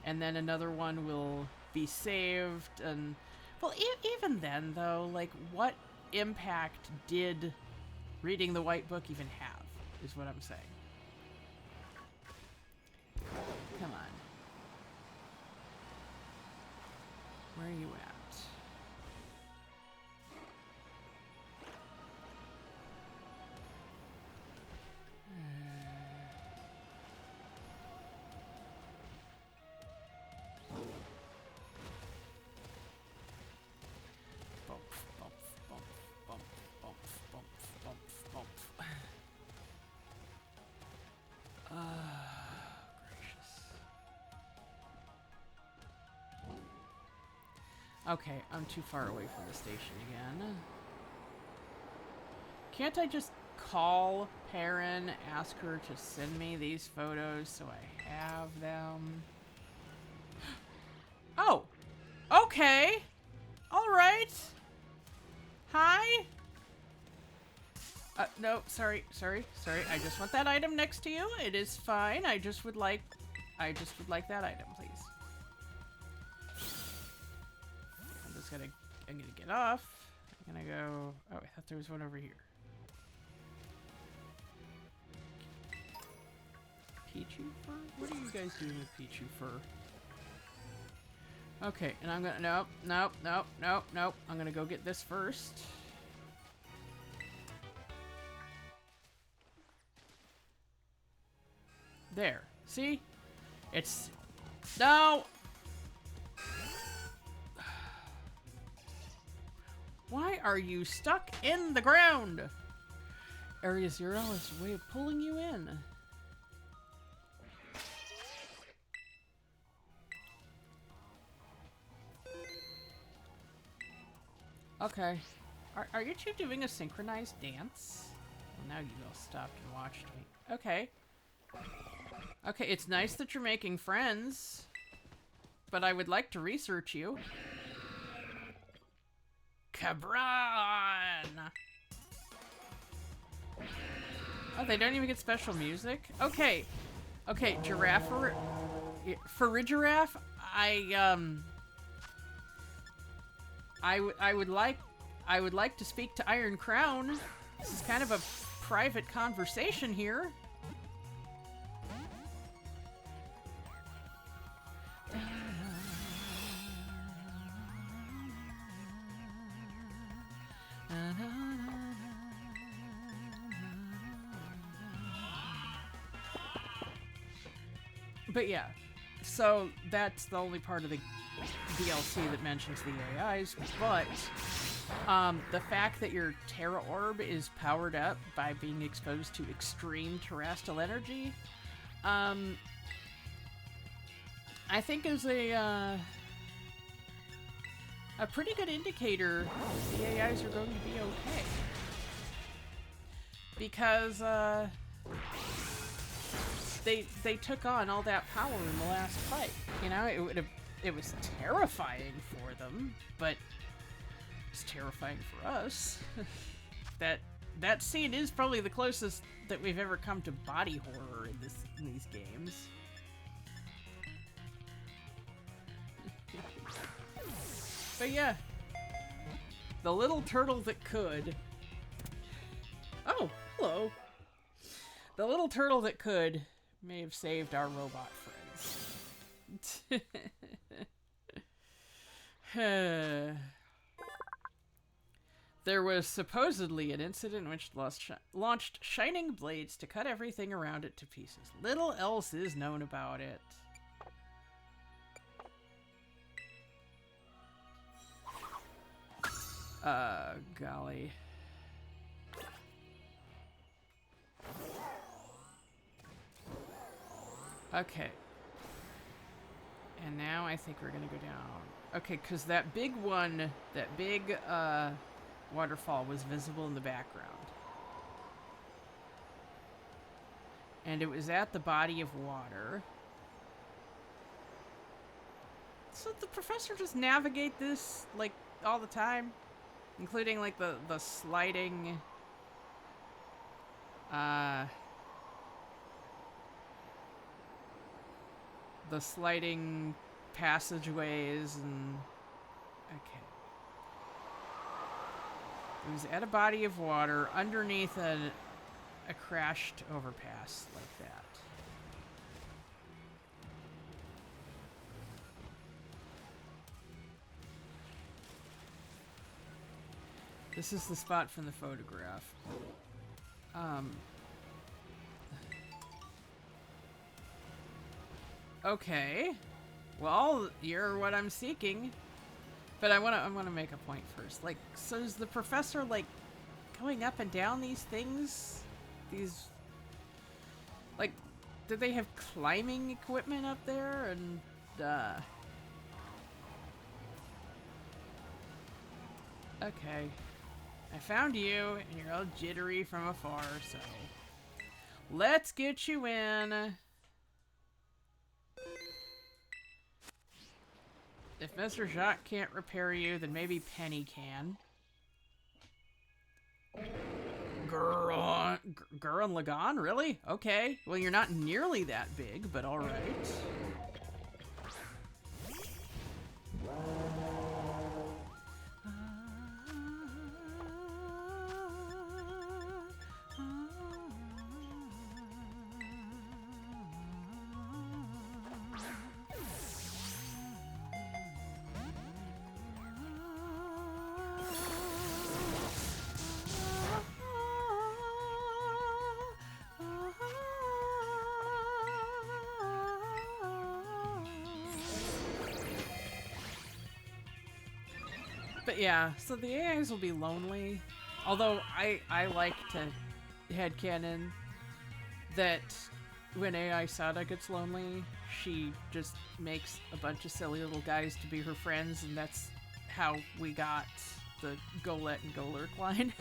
and then another one will be saved? And, well, even then, though, like, what impact did reading the White Book even have, is what I'm saying. Come on. Where are you at? Bump, bump, bump, bump, bump, bump, bump, bump. Okay, I'm too far away from the station again. Can't I just call Perrin, ask her to send me these photos so I have them? Oh! Okay! Alright! Hi? No, sorry. I just want that item next to you. It is fine. I just would like that item, please. I'm gonna get off. I'm gonna go. Oh, I thought there was one over here. Pichu fur? What are you guys doing with Pichu fur? Okay, and I'm gonna. Nope. I'm gonna go get this first. There. See? It's. No! Why are you stuck in the ground? Area 0 is a way of pulling you in. Okay. Are you two doing a synchronized dance? Well, now you all stopped and watched me. Okay. Okay, it's nice that you're making friends, but I would like to research you. Cabron! Oh, they don't even get special music? Okay. Okay, Giraffe for Giraffe, I would like to speak to Iron Crown. This is kind of a private conversation here. But yeah, so that's the only part of the DLC that mentions the AIs, but The fact that your Terra Orb is powered up by being exposed to extreme terrestrial energy, I think is a pretty good indicator the AIs are going to be okay. Because, they took on all that power in the last fight. You know, it was terrifying for them, but it's terrifying for us. That scene is probably the closest that we've ever come to body horror in these games. But yeah, the little turtle that could. Oh, hello. The little turtle that could may have saved our robot friends. There was supposedly an incident in which launched shining blades to cut everything around it to pieces. Little else is known about it. Golly. Okay. And now I think we're gonna go down. Okay, because that big one, that big, waterfall was visible in the background. And it was at the body of water. So the professor just navigate this, like, all the time? Including, like, the sliding... the sliding passageways and... Okay. It was at a body of water underneath a crashed overpass like that. This is the spot from the photograph. Okay. Well, you're what I'm seeking. But I wanna make a point first. Like, so is the professor, like, going up and down these things? These... Like, did they have climbing equipment up there? And, okay. I found you, and you're all jittery from afar, so... Let's get you in! If Mr. Jacques can't repair you, then maybe Penny can. Gurren Lagann? Really? Okay. Well, you're not nearly that big, but alright. But yeah, so the AIs will be lonely. Although I like to headcanon that when AI Sada gets lonely, she just makes a bunch of silly little guys to be her friends, and that's how we got the Golett and Golurk line.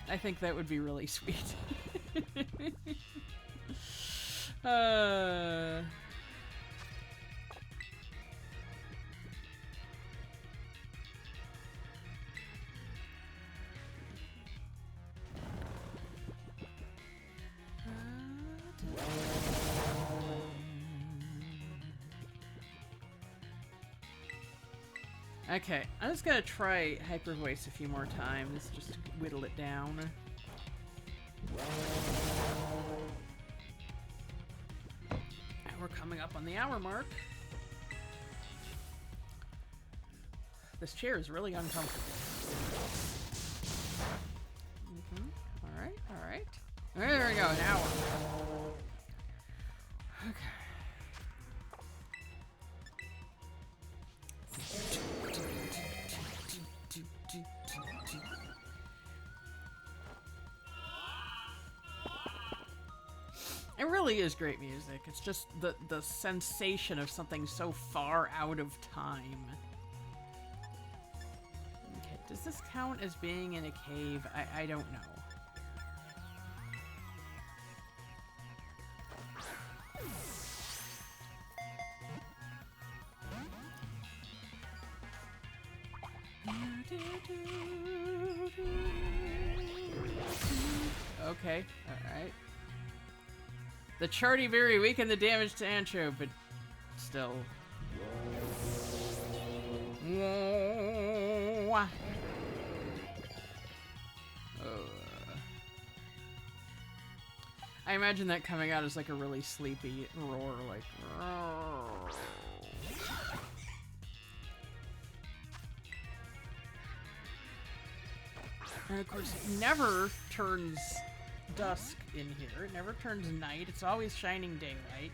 I think that would be really sweet. Okay, I'm just gonna try Hyper Voice a few more times, just to whittle it down. And we're coming up on the hour mark. This chair is really uncomfortable. Alright, alright. There we go, an hour. Okay. It really is great music. It's just the sensation of something so far out of time. Okay, does this count as being in a cave? I don't know. Okay, alright. The charty very weak and the damage to Ancho, but still. I imagine that coming out as like a really sleepy roar, like. And of course, it never turns dusk in here. It never turns night. It's always shining daylight.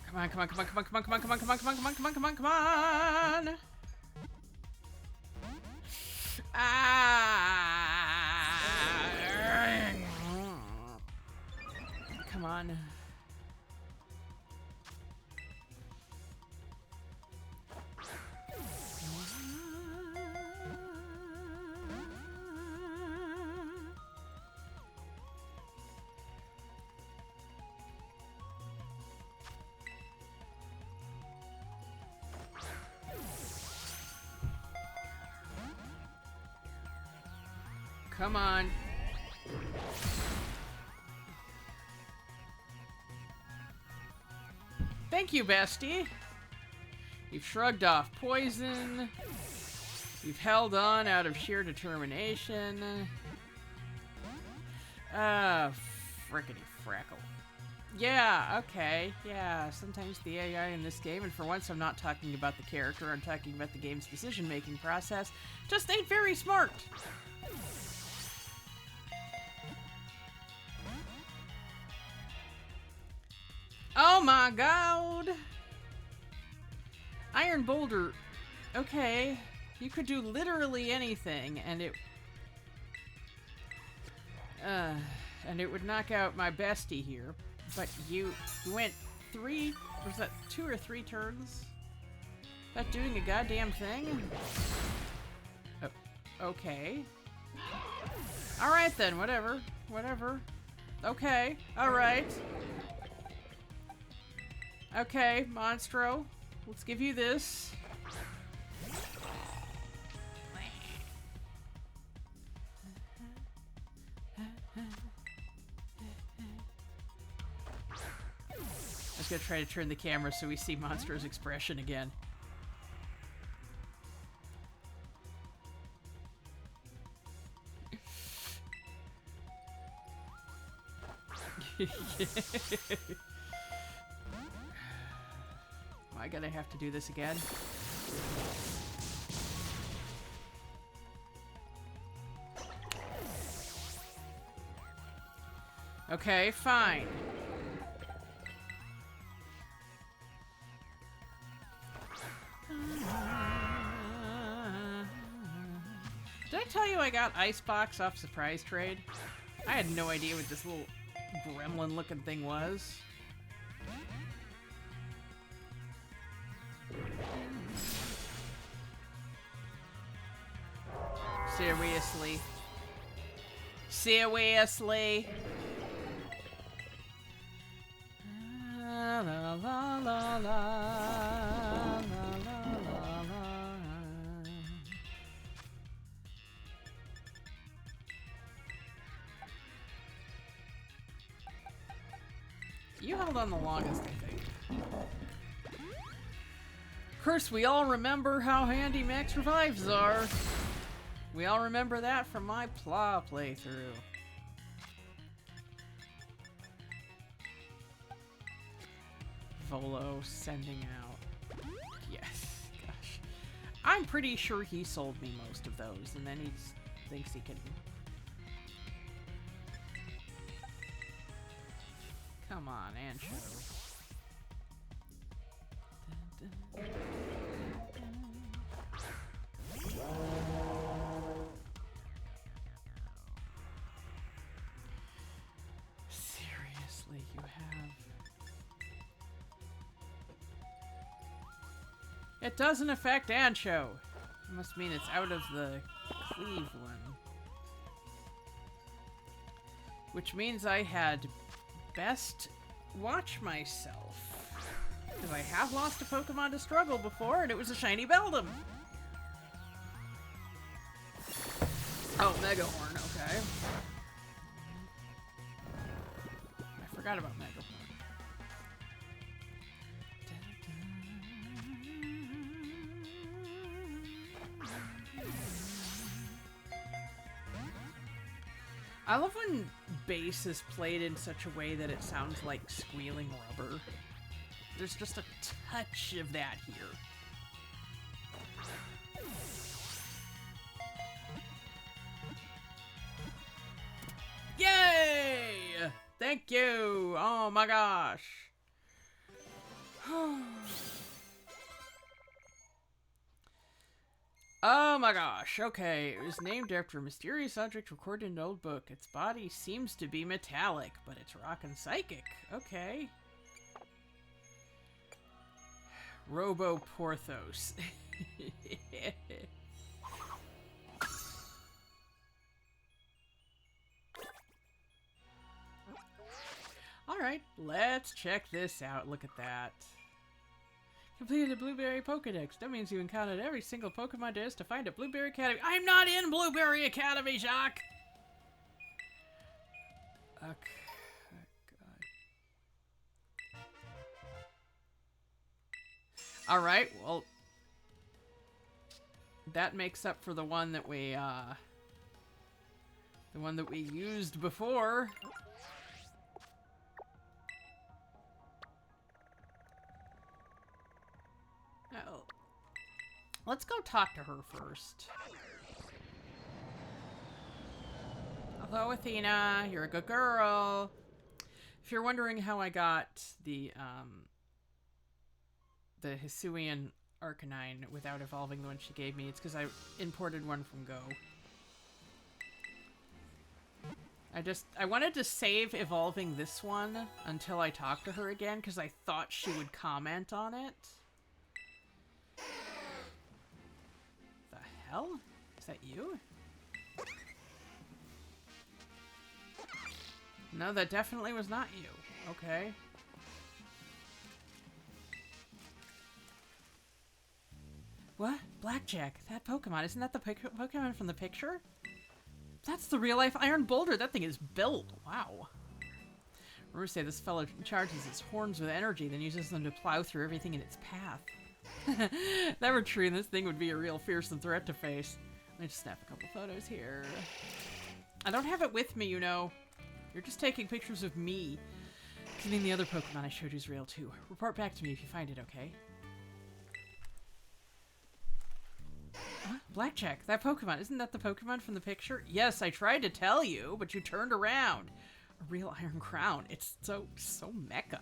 Come on, come on, come on, come on, come on, come on, come on, come on, come on, come on, come on, come on! Come on. Come on. Thank you, bestie. You've shrugged off poison. You've held on out of sheer determination. Frickety frackle. Yeah, okay. Yeah, sometimes the AI in this game, and for once I'm not talking about the character, I'm talking about the game's decision-making process, just ain't very smart. Oh my god! Iron Boulder. Okay. You could do literally anything, and it would knock out my bestie here. But you went was that 2 or 3 turns? Without doing a goddamn thing? Oh, okay. Alright then, whatever. Whatever. Okay, alright. Okay, Monstro. Let's give you this. I was gonna try to turn the camera so we see Monstro's expression again. Am I gonna have to do this again? Okay, fine. Did I tell you I got Icebox off Surprise Trade? I had no idea what this little gremlin looking thing was. Seriously. Seriously. La la la la la la la. You held on the longest, I think. Of course, we all remember how handy max revives are. We all remember that from my Pla playthrough. Volo sending out. Yes, gosh. I'm pretty sure he sold me most of those, and then he thinks he can... Come on, Ancho. Seriously, you have... It doesn't affect Ancho. It must mean it's out of the cleave one. Which means I had best watch myself. Because I have lost a Pokemon to struggle before, and it was a shiny Beldum. Oh, Mega Horn, okay. I forgot about Mega Horn. I love when bass is played in such a way that it sounds like squealing rubber. There's just a touch of that here. Yay! Thank you! Oh my gosh. Oh my gosh, okay. It was named after a mysterious object recorded in an old book. Its body seems to be metallic, but it's rock and psychic. Okay. Roboporthos. Alright, let's check this out. Look at that. Completed a Blueberry Pokedex. That means you encountered every single Pokemon there is to find a Blueberry Academy. I'm not in Blueberry Academy, Jacques! Okay. God. Alright, well... that makes up for the one that we, used before. Oh. Let's go talk to her first. Hello, Athena. You're a good girl. If you're wondering how I got the Hisuian Arcanine without evolving the one she gave me, it's because I imported one from Go. I wanted to save evolving this one until I talked to her again, because I thought she would comment on it. The hell? Is that you? No, that definitely was not you. Okay. What? Blackjack? That Pokemon? Isn't that the Pokemon from the picture? That's the real-life Iron Boulder. That thing is built. Wow. Rumors say this fellow charges its horns with energy, then uses them to plow through everything in its path. If that were true, this thing would be a real fearsome threat to face. Let me just snap a couple photos here. I don't have it with me, you know. You're just taking pictures of me. Including the other Pokemon I showed you is real, too. Report back to me if you find it, okay? Blackjack, that Pokemon. Isn't that the Pokemon from the picture? Yes, I tried to tell you, but you turned around. A real Iron Crown. It's so mecha.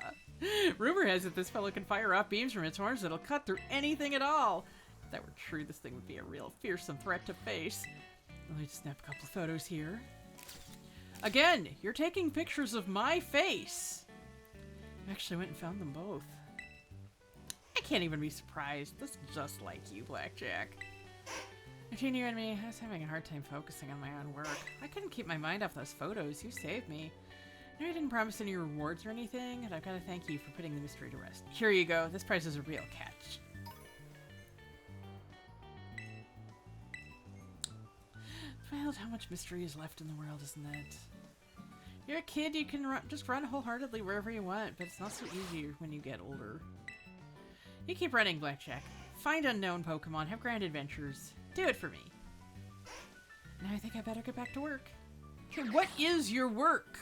Rumor has it this fellow can fire off beams from its horns that'll cut through anything at all. If that were true, this thing would be a real fearsome threat to face. Let me just snap a couple of photos here. Again, you're taking pictures of my face. I actually went and found them both. I can't even be surprised. This is just like you, Blackjack. Between you and me, I was having a hard time focusing on my own work. I couldn't keep my mind off those photos. You saved me. I know I didn't promise any rewards or anything, and I've got to thank you for putting the mystery to rest. Here you go. This prize is a real catch. It's wild how much mystery is left in the world, isn't it? You're a kid, you can just run wholeheartedly wherever you want, but it's not so easy when you get older. You keep running, Blackjack. Find unknown Pokemon, have grand adventures. Do it for me. Now I think I better get back to work. Okay, what is your work?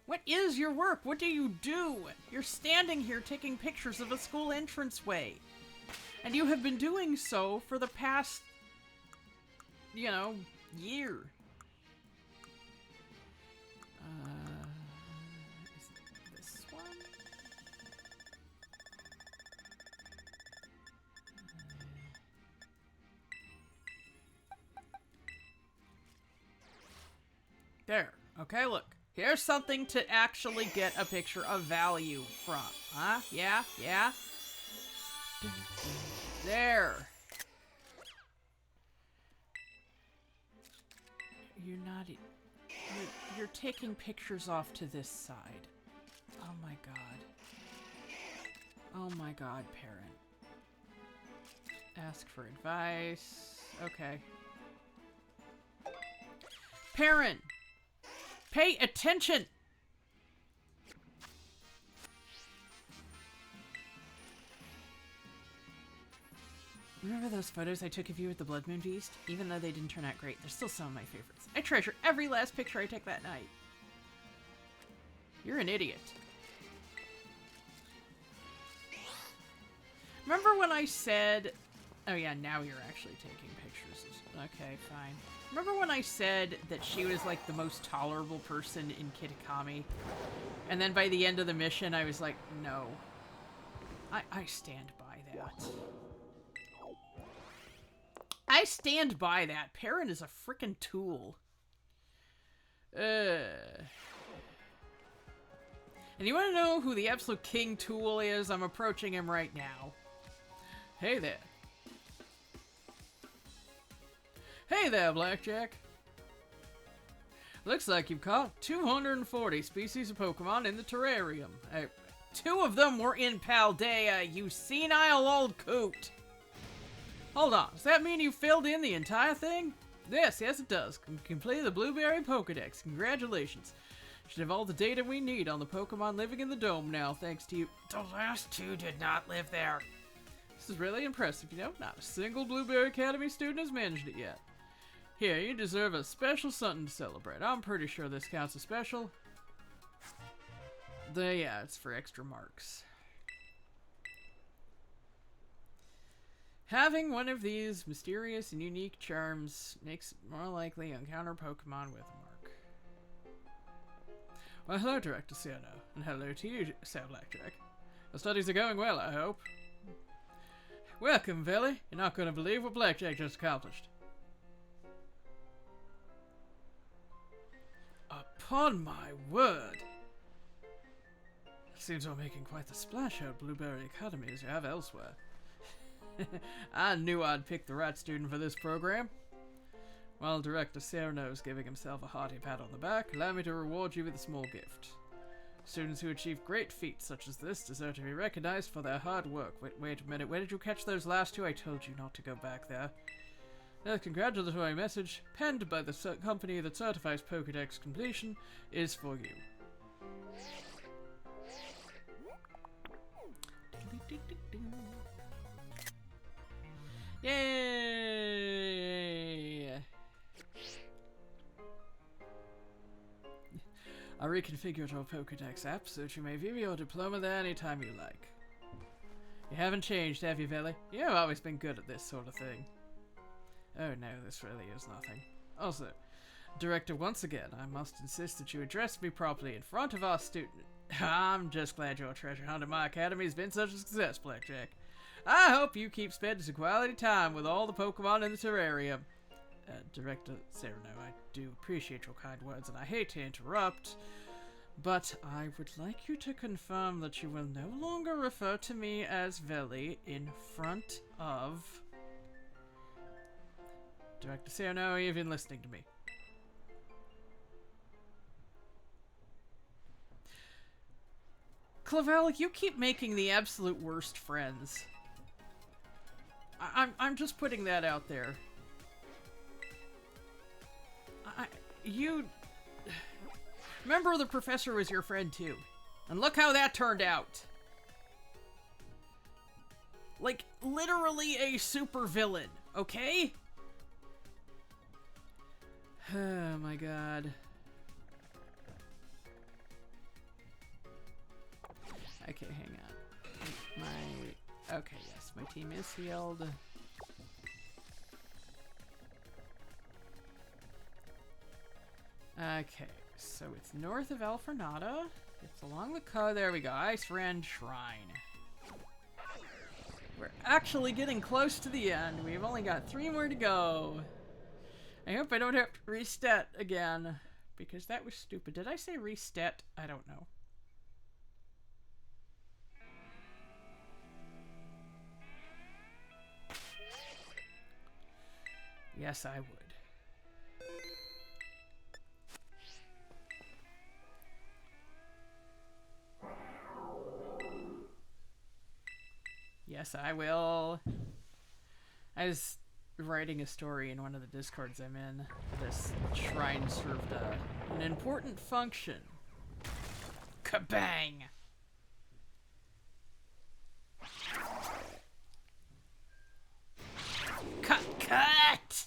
What is your work? What do you do? You're standing here taking pictures of a school entranceway. And you have been doing so for the past, you know, year. Is it this one? There. Okay, look. Here's something to actually get a picture of value from. Huh? Yeah? Yeah? There. You're not... You're taking pictures off to this side. Oh my god. Oh my god, parent. Ask for advice. Okay. Parent! Pay attention! Remember those photos I took of you at the Blood Moon Feast? Even though they didn't turn out great, they're still some of my favorites. I treasure every last picture I took that night. You're an idiot. Remember when I said... Oh yeah, now you're actually taking pictures. Okay, fine. Remember when I said that she was like the most tolerable person in Kitakami? And then by the end of the mission, I was like, no. I stand by that. I stand by that. Perrin is a frickin' tool. And you want to know who the absolute king tool is? I'm approaching him right now. Hey there. Hey there, Blackjack. Looks like you've caught 240 species of Pokemon in the terrarium. 2 of them were in Paldea, you senile old coot. Hold on, does that mean you filled in the entire thing? Yes, it does. Complete the Blueberry Pokedex. Congratulations. Should have all the data we need on the Pokemon living in the dome now, thanks to you. The last 2 did not live there. This is really impressive, you know? Not a single Blueberry Academy student has managed it yet. Here, you deserve a special something to celebrate. I'm pretty sure this counts as special. Yeah, it's for extra marks. Having one of these mysterious and unique charms makes it more likely you encounter Pokemon with a mark. Well, hello, Director Cerno, and hello to you, Sir Blackjack. The studies are going well, I hope. Welcome, Velly. You're not going to believe what Blackjack just accomplished. Upon my word! It seems we're making quite the splash out at Blueberry Academy as you have elsewhere. I knew I'd pick the right student for this program. While Director Cerno is giving himself a hearty pat on the back, allow me to reward you with a small gift. Students who achieve great feats such as this deserve to be recognized for their hard work. Wait a minute, where did you catch those last 2? I told you not to go back there. A congratulatory message, penned by the company that certifies Pokédex completion, is for you. Yay! I reconfigured your Pokédex app so that you may view your diploma there anytime you like. You haven't changed, have you, Velly? You've always been good at this sort of thing. Oh no, this really is nothing. Also, Director, once again, I must insist that you address me properly in front of our student. I'm just glad your treasure hunt at my academy has been such a success, Blackjack. I hope you keep spending some quality time with all the Pokemon in the terrarium. Director Cerno, I do appreciate your kind words, and I hate to interrupt, but I would like you to confirm that you will no longer refer to me as Velly in front of... Director Cerno, are you even listening to me? Clavel, you keep making the absolute worst friends. I'm just putting that out there. Remember the professor was your friend too. And look how that turned out. Like, literally a super villain, okay? Oh my god. Okay, hang on. Okay, yes, my team is healed. Okay, so it's north of Alfornada. It's along the coast. There we go. Ice Rend Shrine. We're actually getting close to the end. We've only got 3 more to go. I hope I don't have to reset again, because that was stupid. Did I say reset? I don't know. Yes, I would. Yes, I will. I was writing a story in one of the Discords I'm in. This shrine served an important function. Kabang! Cut! Cut!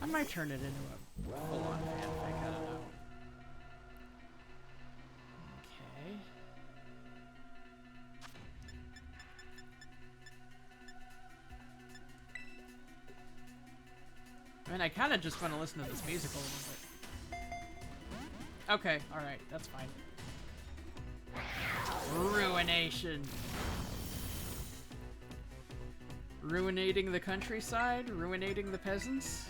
I might turn it into a full-on fanfic, I don't know. Okay. I mean, I kind of just want to listen to this music a little bit. Okay, alright, that's fine. Ruination. Ruinating the countryside? Ruinating the peasants?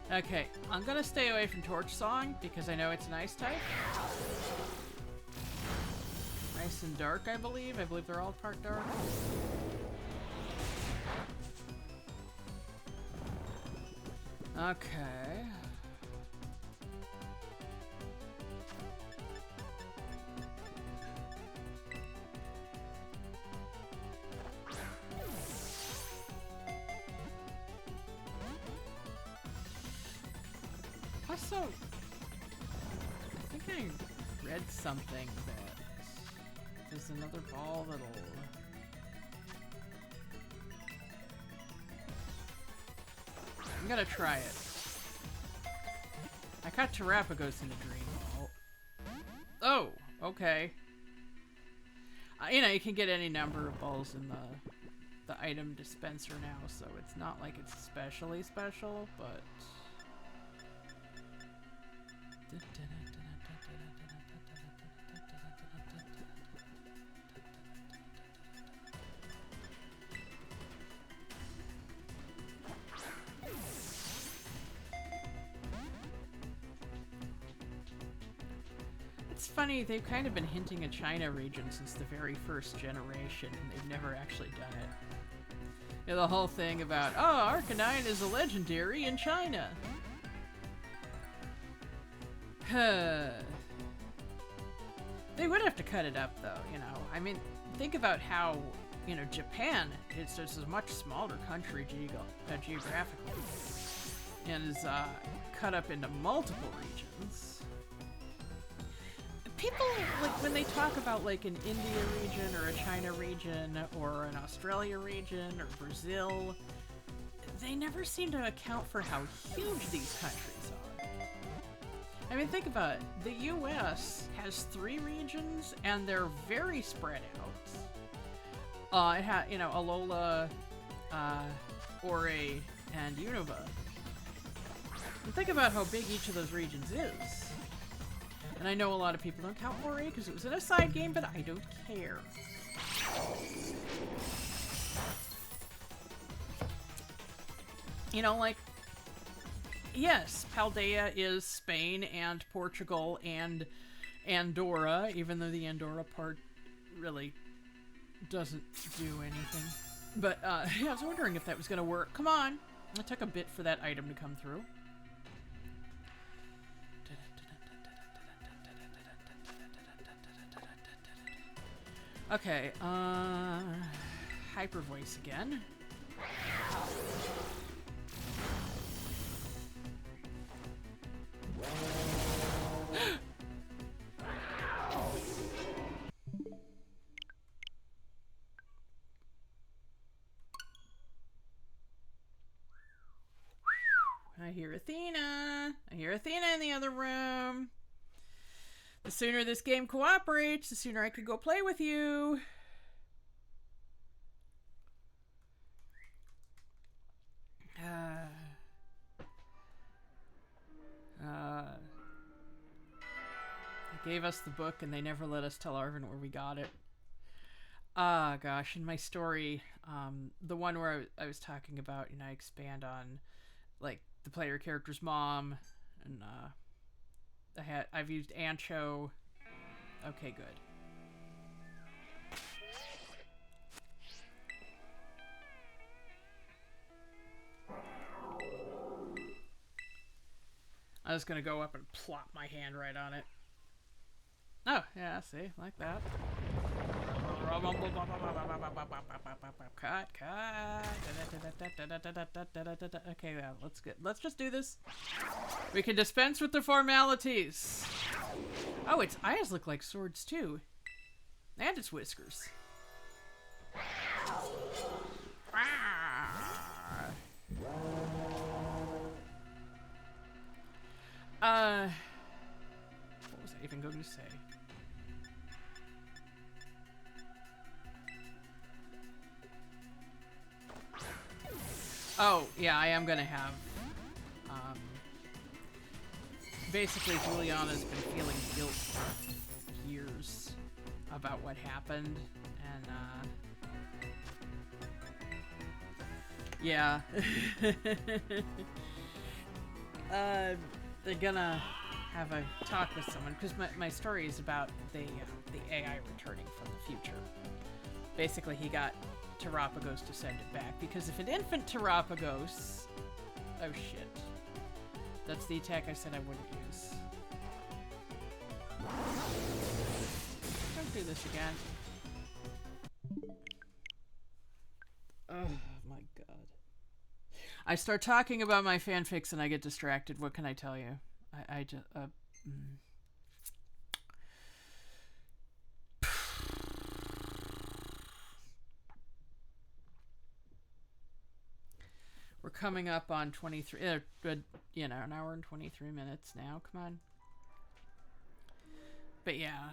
Okay, I'm gonna stay away from Torch Song because I know it's an ice type. Ice and dark, I believe. I believe they're all part dark. Okay. Also, I think I read something that there's another ball that'll... I'm gonna try it. I caught Terrapagos in a dream ball. Oh, okay. You know, you can get any number of balls in the item dispenser now, so it's not like it's especially special, but... It's funny, they've kind of been hinting at China region since the very first generation, and they've never actually done it. You know, the whole thing about, oh, Arcanine is a legendary in China. They would have to cut it up, though, you know. I mean, think about how, you know, Japan, it's just a much smaller country geographically, and is cut up into multiple regions. People, like, when they talk about, like, an India region, or a China region, or an Australia region, or Brazil, they never seem to account for how huge these countries are. I mean, think about it. The US has 3 regions, and they're very spread out. It has, you know, Alola, Ore, and Unova. And think about how big each of those regions is. And I know a lot of people don't count Ore because it was in a side game, but I don't care. You know, like, yes, Paldea is Spain and Portugal and Andorra, even though the Andorra part really doesn't do anything. But, yeah, I was wondering if that was going to work. Come on! It took a bit for that item to come through. Okay, Hyper Voice again. I hear Athena. I hear Athena in the other room. The sooner this game cooperates, the sooner I could go play with you. They gave us the book and they never let us tell Arvin where we got it. Ah, gosh, in my story, the one where I was talking about, I expand on, like, the player character's mom, and, I've used Ancho. Okay, good. I was gonna go up and plop my hand right on it. Oh, yeah, see, like that. Cut. Okay, yeah, let's just do this. We can dispense with the formalities. Oh, its eyes look like swords too. And its whiskers. What was I even going to say? Oh, yeah, I am gonna have, basically Juliana's been feeling guilt for years about what happened, and, yeah. They're gonna have a talk with someone, because my story is about the AI returning from the future. Basically, he got Terapagos to send it back, because if an infant Terapagos... Oh shit. That's the attack I said I wouldn't use. Don't do this again. Oh my god. I start talking about my fanfics and I get distracted. What can I tell you? I just... We're coming up on 23, an hour and 23 minutes now. Come on. But yeah,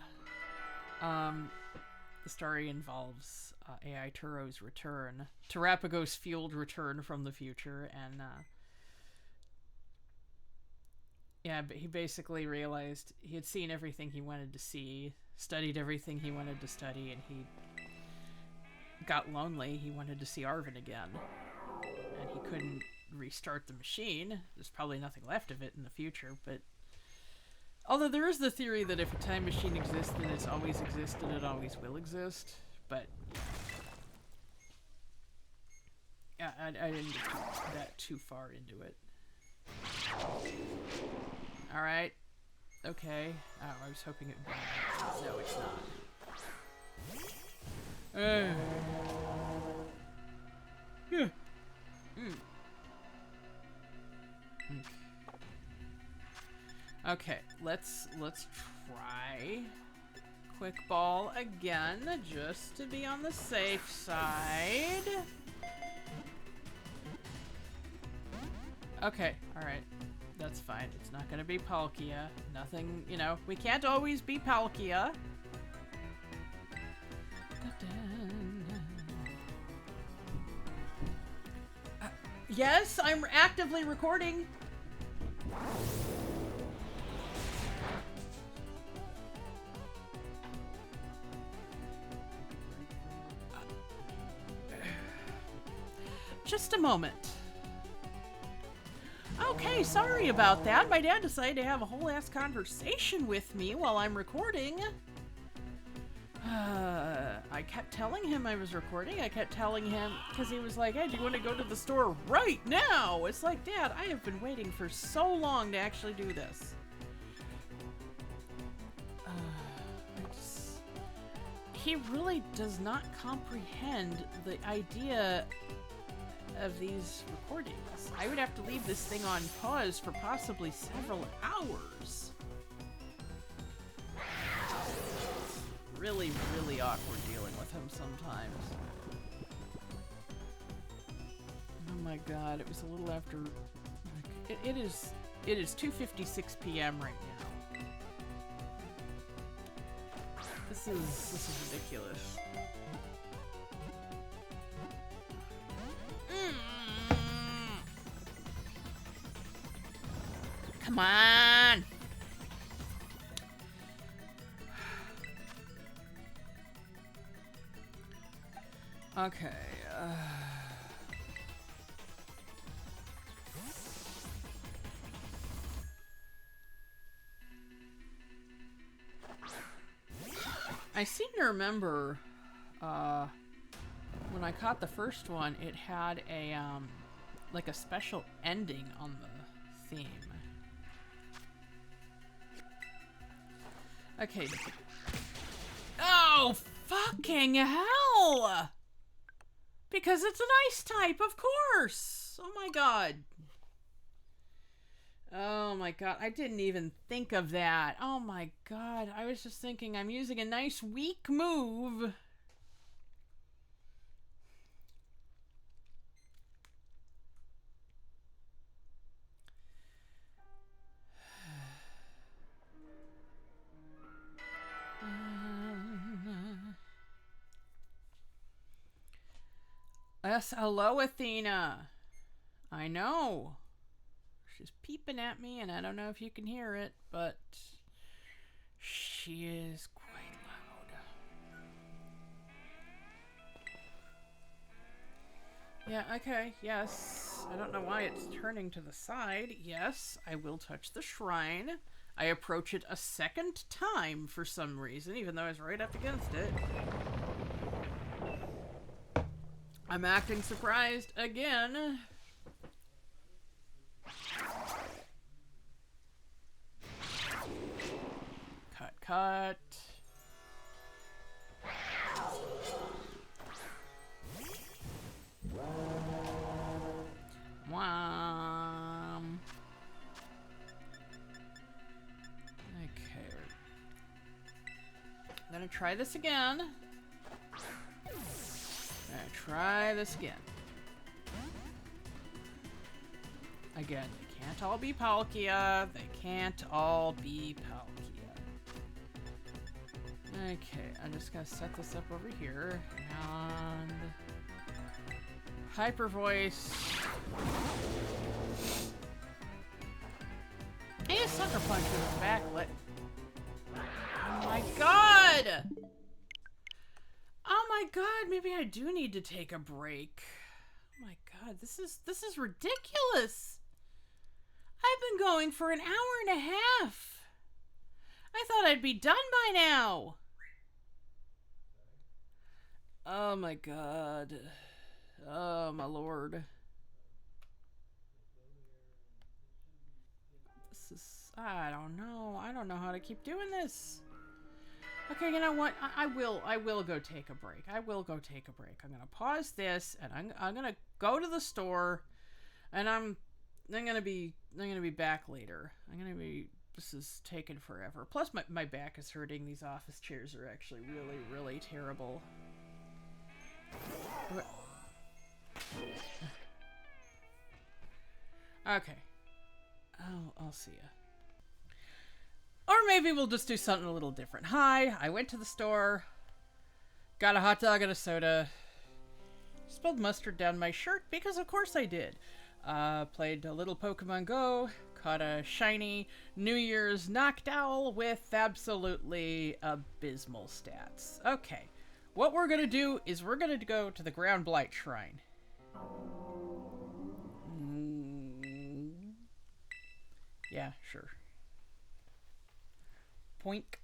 the story involves AI Turo's return, Terapagos' fueled return from the future, and yeah, but he basically realized he had seen everything he wanted to see, studied everything he wanted to study, and he got lonely. He wanted to see Arvin again. And he couldn't restart the machine. There's probably nothing left of it in the future, but... Although there is the theory that if a time machine exists, then it's always existed, it always will exist. But... yeah, I didn't get that too far into it. Alright. Okay. Oh, I was hoping it would be... No, it's not. Yeah. Okay, let's try quick ball again, just to be on the safe side. Okay, alright. That's fine. It's not gonna be Palkia. Nothing, we can't always be Palkia. Yes, I'm actively recording. Just a moment. Okay, sorry about that. My dad decided to have a whole ass conversation with me while I'm recording. I kept telling him I was recording. I kept telling him, because he was like, hey, do you want to go to the store right now? It's like, Dad, I have been waiting for so long to actually do this. He really does not comprehend the idea of these recordings. I would have to leave this thing on pause for possibly several hours. Really, really awkward dealing with him sometimes. Oh my god, it was a little after... It is 2:56 p.m. right now. This is ridiculous. Come on. Okay. I seem to remember when I caught the first one, it had a like a special ending on the theme. Okay. Oh, fucking hell! Because it's an ice type, of course! Oh my god. Oh my god, I didn't even think of that. Oh my god, I was just thinking I'm using a nice weak move. Yes, hello, Athena. I know. She's peeping at me, and I don't know if you can hear it, but she is quite loud. Yeah, okay, yes. I don't know why it's turning to the side. Yes, I will touch the shrine. I approach it a second time for some reason, even though I was right up against it. I'm acting surprised again. Cut. Wham. Okay. I'm gonna try this again. Again, they can't all be Palkia. Okay, I'm just gonna set this up over here. And Hyper Voice. And a Sucker Punch with the backlit. Oh my god! Oh my god, maybe I do need to take a break. Oh my god, this is ridiculous. I've been going for an hour and a half. I thought I'd be done by now. Oh my god. Oh my lord. This is... I don't know. I don't know how to keep doing this. Okay, you know what? I will go take a break. I'm gonna pause this, and I'm gonna go to the store, and I'm gonna be back later. This is taking forever. Plus, my back is hurting. These office chairs are actually really, really terrible. Okay. I'll see ya. Or maybe we'll just do something a little different. Hi, I went to the store, got a hot dog and a soda, spilled mustard down my shirt, because of course I did. Played a little Pokemon Go, caught a shiny New Year's Noctowl with absolutely abysmal stats. Okay, what we're gonna do is we're gonna go to the Ground Blight Shrine. Yeah, sure. Poink.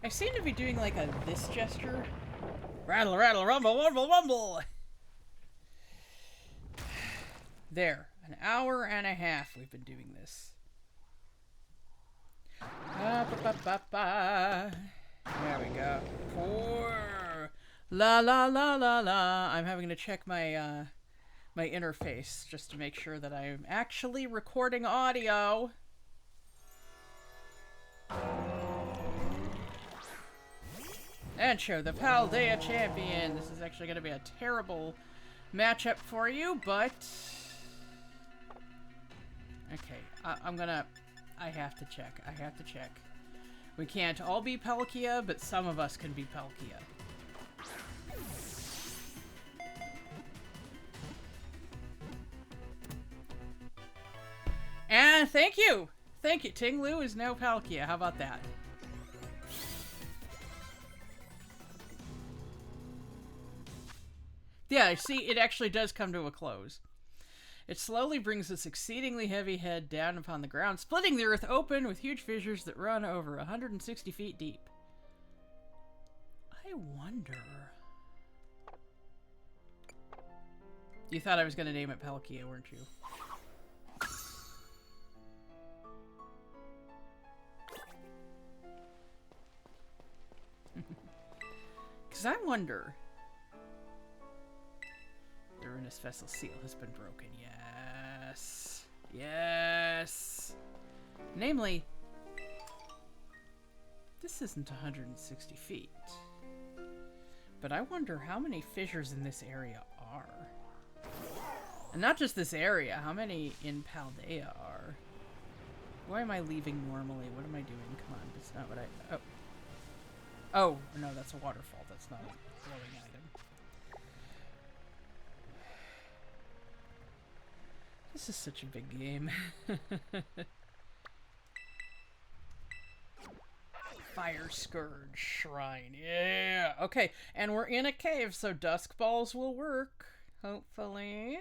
I seem to be doing like a this gesture. Rattle, rattle, rumble, rumble, rumble. There. An hour and a half we've been doing this. There we go. Pour. La la la la la. I'm having to check my my interface just to make sure that I'm actually recording audio. And show the Paldea champion. This is actually going to be a terrible matchup for you, but Okay, I have to check. I have to check. We can't all be Palkia, but some of us can be Palkia. And thank you! Thank you. Ting Lu is now Palkia. How about that? Yeah, see, it actually does come to a close. It slowly brings its exceedingly heavy head down upon the ground, splitting the earth open with huge fissures that run over 160 feet deep. I wonder... You thought I was going to name it Palkia, weren't you? Because I wonder... The ruinous vessel seal has been broken. Yes. Yes. Namely, this isn't 160 feet. But I wonder how many fissures in this area are. And not just this area, how many in Paldea are. Why am I leaving normally? What am I doing? Come on, that's not what I... Oh. Oh, no, that's a waterfall. That's not a glowing item. This is such a big game. Fire Scourge Shrine. Yeah. Okay, and we're in a cave, so Dusk Balls will work. Hopefully.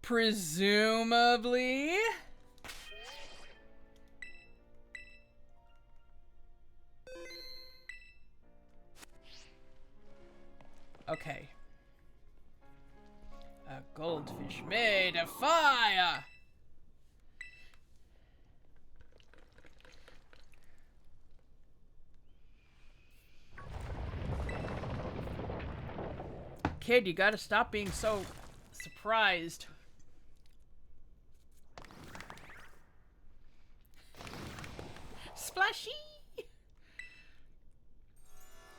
Presumably. Okay. A goldfish made of fire! Kid, you gotta stop being so surprised. Splashy!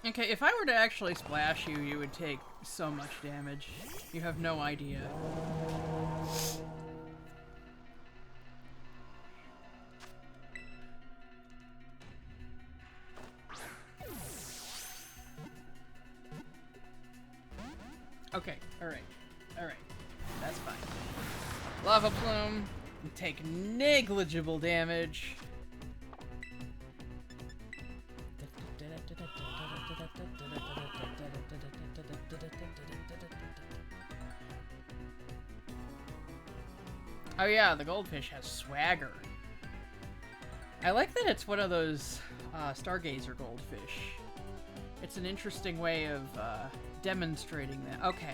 Okay, if I were to actually splash you, you would take so much damage. You have no idea. Okay, alright. Alright. That's fine. Lava Plume. Take negligible damage. Oh yeah, the goldfish has swagger. I like that it's one of those Stargazer goldfish. It's an interesting way of demonstrating that. Okay.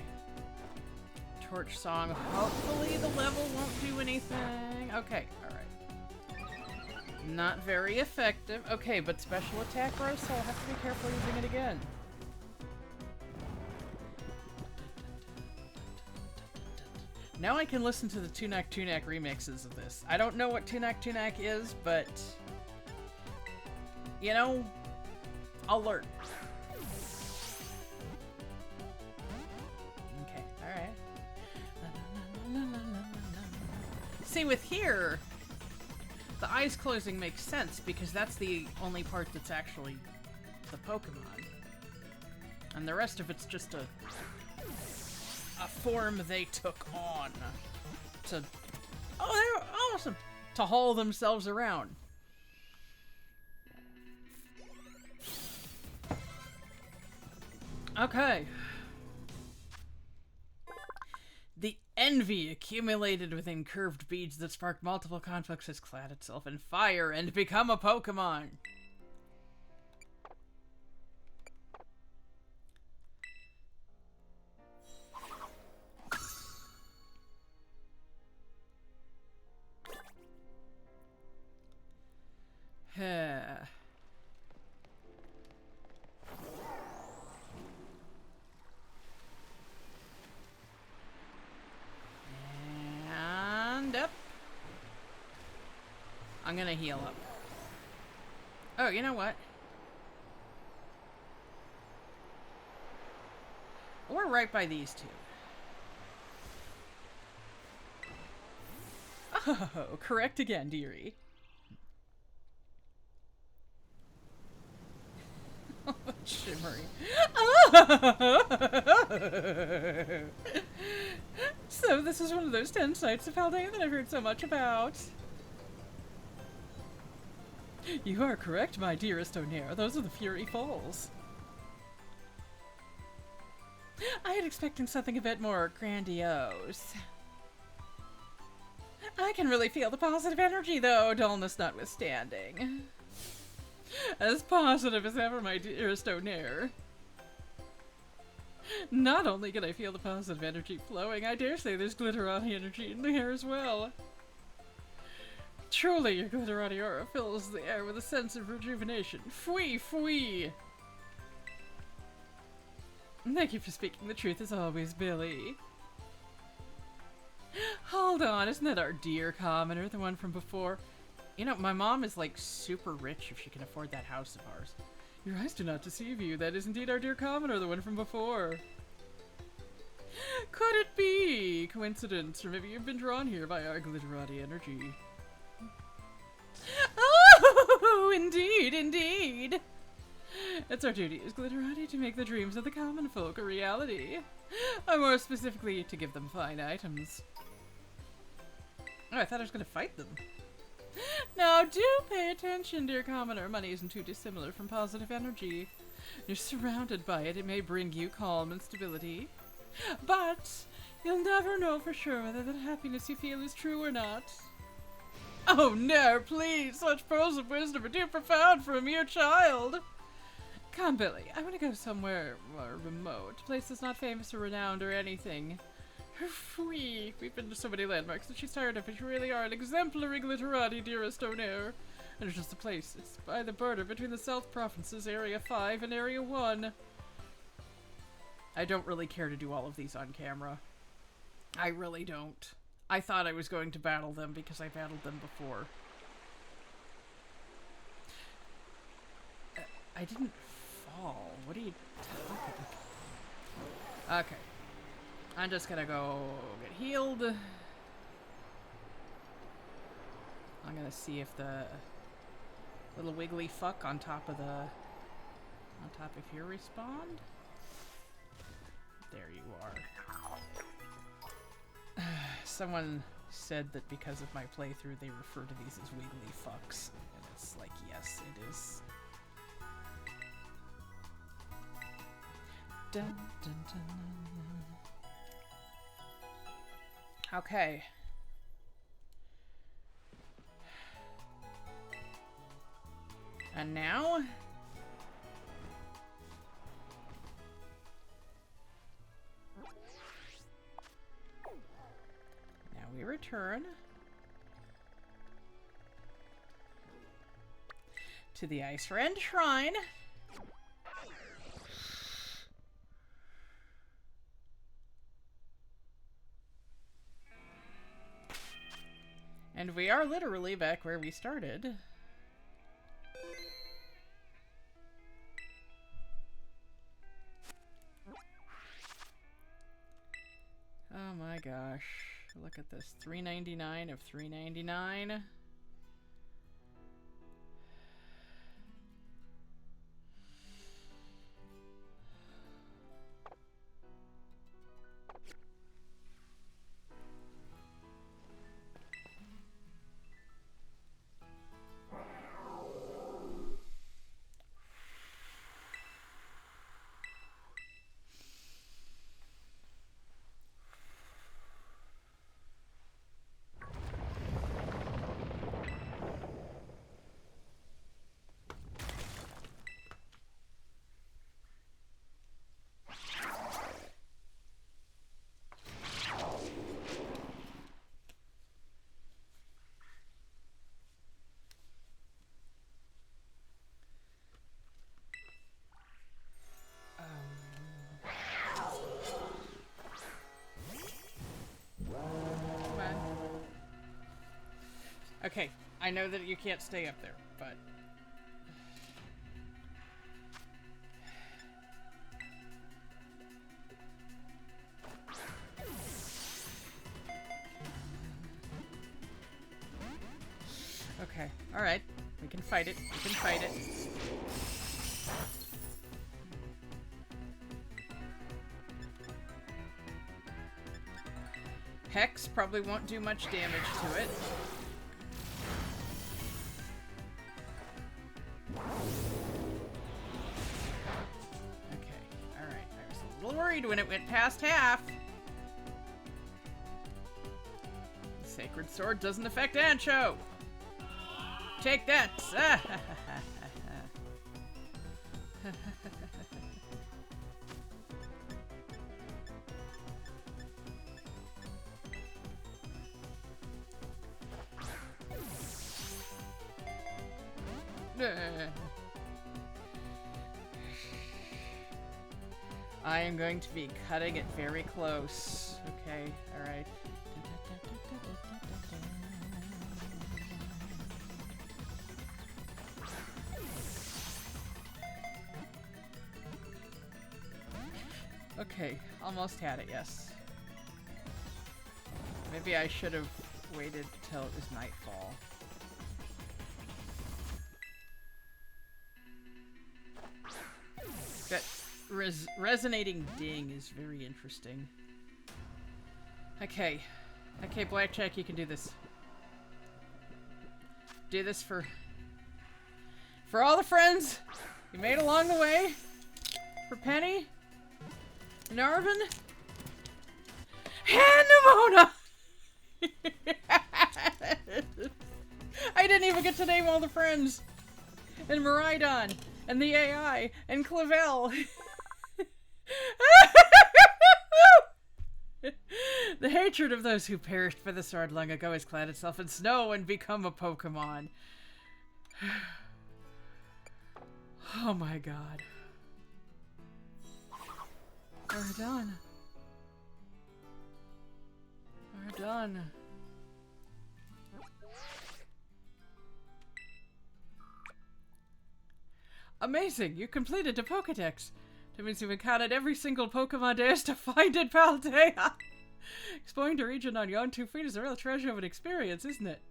Torch Song. Hopefully the level won't do anything. Okay, alright. Not very effective. Okay, but special attack grows, so I'll have to be careful using it again. Now I can listen to the Tunak remixes of this. I don't know what Tunak is, but... You know, I'll learn. Okay, alright. See, with here, the eyes closing makes sense, because that's the only part that's actually the Pokemon. And the rest of it's just a form they took on to... Oh, they're awesome! To haul themselves around. Okay. The envy accumulated within curved beads that spark multiple conflicts has clad itself in fire and become a Pokemon. And up. I'm gonna heal up. Oh, you know what? We're right by these two. Oh, Oh, correct again, dearie. Oh, shimmery. So this is one of those 10 sites of Paldea that I've heard so much about. You are correct, my dearest Onair. Those are the Fury Falls. I had expecting something a bit more grandiose. I can really feel the positive energy, though, dullness notwithstanding. As positive as ever, my dearest Onair. Not only can I feel the positive energy flowing, I dare say there's glitterati energy in the air as well. Truly, your glitterati aura fills the air with a sense of rejuvenation. Fwee, fwee! Thank you for speaking the truth as always, Billy. Hold on, isn't that our dear commoner, the one from before? You know, my mom is like super rich if she can afford that house of ours. Your eyes do not deceive you. That is indeed our dear commoner, the one from before. Could it be coincidence, or maybe you've been drawn here by our glitterati energy? Oh, indeed, indeed. It's our duty as glitterati to make the dreams of the common folk a reality. Or more specifically, to give them fine items. Oh, I thought I was going to fight them. Now, do pay attention, dear commoner. Money isn't too dissimilar from positive energy. You're surrounded by it. It may bring you calm and stability. But you'll never know for sure whether that happiness you feel is true or not. Oh no, please! Such pearls of wisdom are too profound for a mere child! Come, Billy, I want to go somewhere more remote. A place that's not famous or renowned or anything. We've been to so many landmarks that she's tired of it. You really are an exemplary glitterati, dearest Onair. And it's just a place. It's by the border between the South Provinces, Area 5 and Area 1. I don't really care to do all of these on camera. I really don't. I thought I was going to battle them because I battled them before. I didn't fall. What are you talking about? Okay. I'm just gonna go get healed. I'm gonna see if the little wiggly fuck on top of here respawned. There you are. Someone said that because of my playthrough they refer to these as wiggly fucks. And it's like, yes, it is. Dun, dun, dun, dun. Okay. And now? Now we return to the Ice Rend Shrine. And we are literally back where we started. Oh my gosh. Look at this. $3.99 of $3.99. Okay, I know that you can't stay up there, but... Okay, alright. We can fight it. We can fight it. Hex probably won't do much damage to it. Okay, alright. I was a little worried when it went past half. The Sacred Sword doesn't affect Ancho! Take that! I am going to be cutting it very close. Okay, alright. Okay, almost had it, yes. Maybe I should have waited till it was nightfall. That resonating ding is very interesting. Okay. Okay, Blackjack, you can do this. Do this for all the friends you made along the way. For Penny. And Arvin. And Nimona! I didn't even get to name all the friends. And Miraidon. And the AI. And Clavel. The hatred of those who perished for the sword long ago has clad itself in snow and become a Pokemon. Oh my god. We're done. We're done. Amazing! You completed the Pokedex! That means you've encountered every single Pokemon there is to find in Paldea! Exploring the region on your own 2 feet is a real treasure of an experience, isn't it?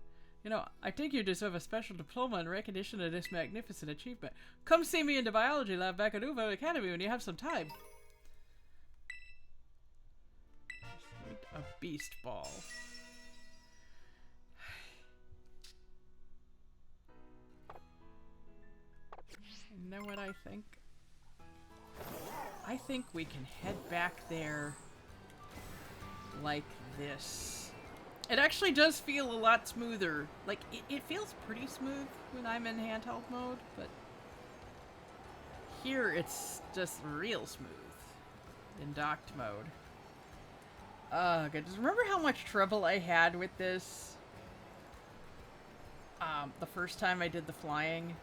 You know, I think you deserve a special diploma in recognition of this magnificent achievement. Come see me in the biology lab back at Uvo Academy when you have some time. A beast ball. You know what I think? I think we can head back there like this. It actually does feel a lot smoother. Like, it feels pretty smooth when I'm in handheld mode, but here it's just real smooth in docked mode. Just remember how much trouble I had with this the first time I did the flying?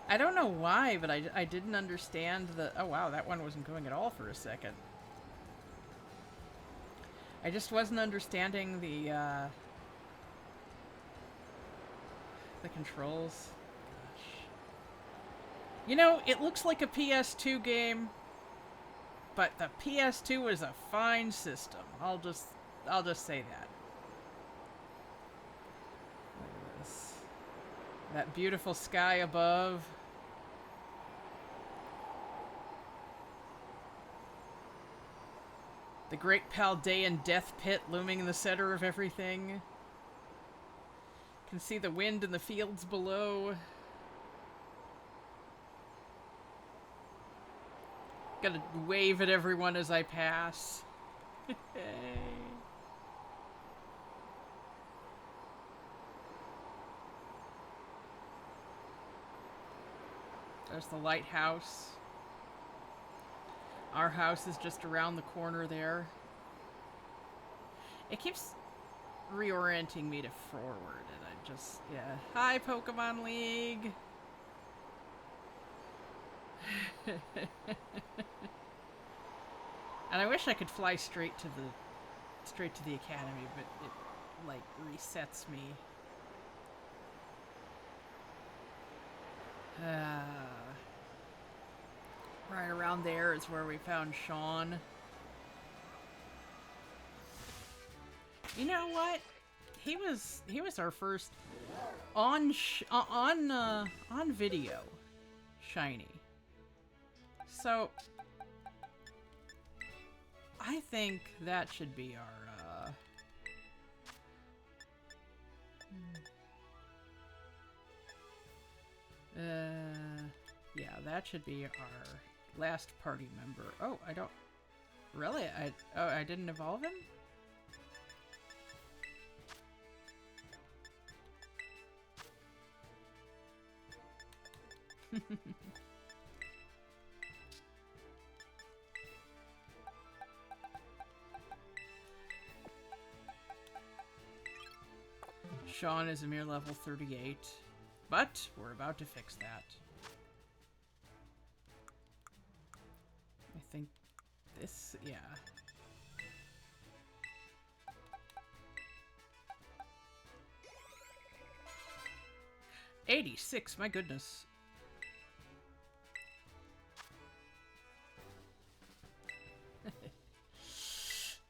I don't know why, but I didn't understand the... Oh wow, that one wasn't going at all for a second. I just wasn't understanding the controls. Gosh. You know, it looks like a PS2 game, but the PS2 is a fine system. I'll just say that. Look at this. That beautiful sky above. The great Paldean death pit looming in the center of everything. You can see the wind in the fields below. Gotta wave at everyone as I pass. There's the lighthouse. Our house is just around the corner there. It keeps reorienting me to forward, and I just, yeah. Hi, Pokemon League! And I wish I could fly straight to the academy, but it, like, resets me. Right around there is where we found Sean. You know what? he was our first on video shiny. So I think that should be our yeah, that should be our last party member. Oh, I don't really. I didn't evolve him. Sean is a mere level 38, but we're about to fix that. I think this, yeah. $86, my goodness.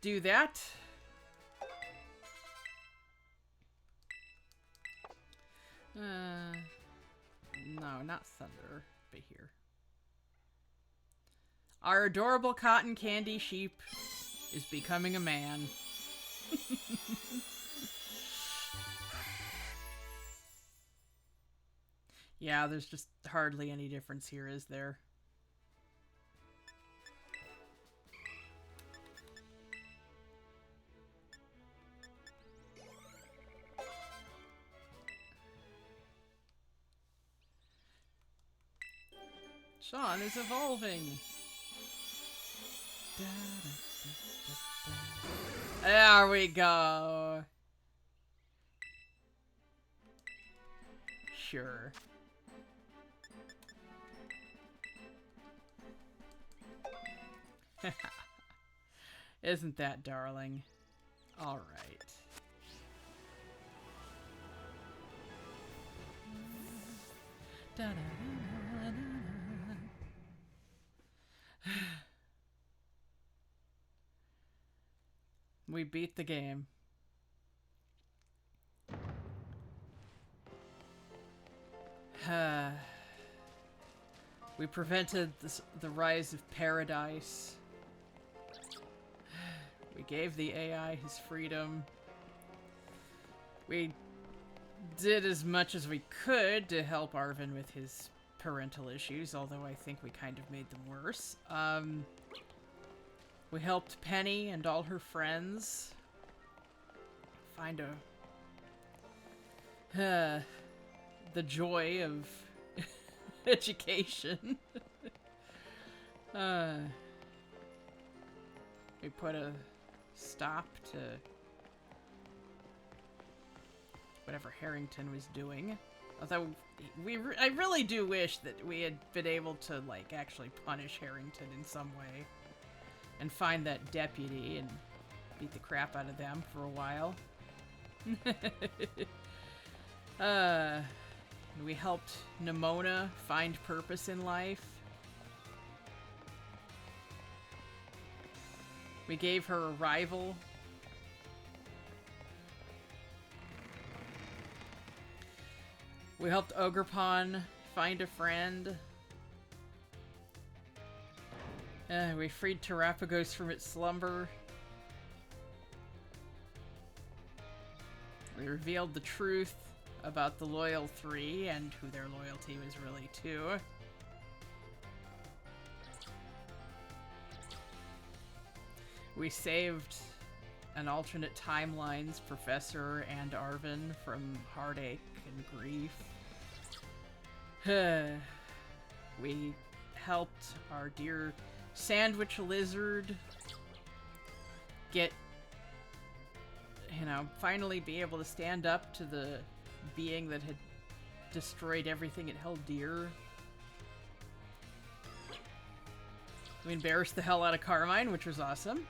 Do that. No, not thunder, but here. Our adorable cotton candy sheep is becoming a man. Yeah, there's just hardly any difference here, is there? Sean is evolving. There we go. Sure. Isn't that darling? All right. We beat the game. We prevented the rise of paradise. We gave the AI his freedom. We did as much as we could to help Arvin with his parental issues, although I think we kind of made them worse. We helped Penny and all her friends find the joy of education. We put a stop to whatever Harrington was doing. Although I really do wish that we had been able to like actually punish Harrington in some way and find that deputy and beat the crap out of them for a while. We helped Nimona find purpose in life. We gave her a rival. We helped Ogrepon find a friend. We freed Terapagos from its slumber. We revealed the truth about the Loyal Three and who their loyalty was really to. We saved an alternate timeline's Professor and Arvin from heartache and grief. We helped our dear Sandwich Lizard get, you know, finally be able to stand up to the being that had destroyed everything it held dear. We embarrassed the hell out of Carmine, which was awesome.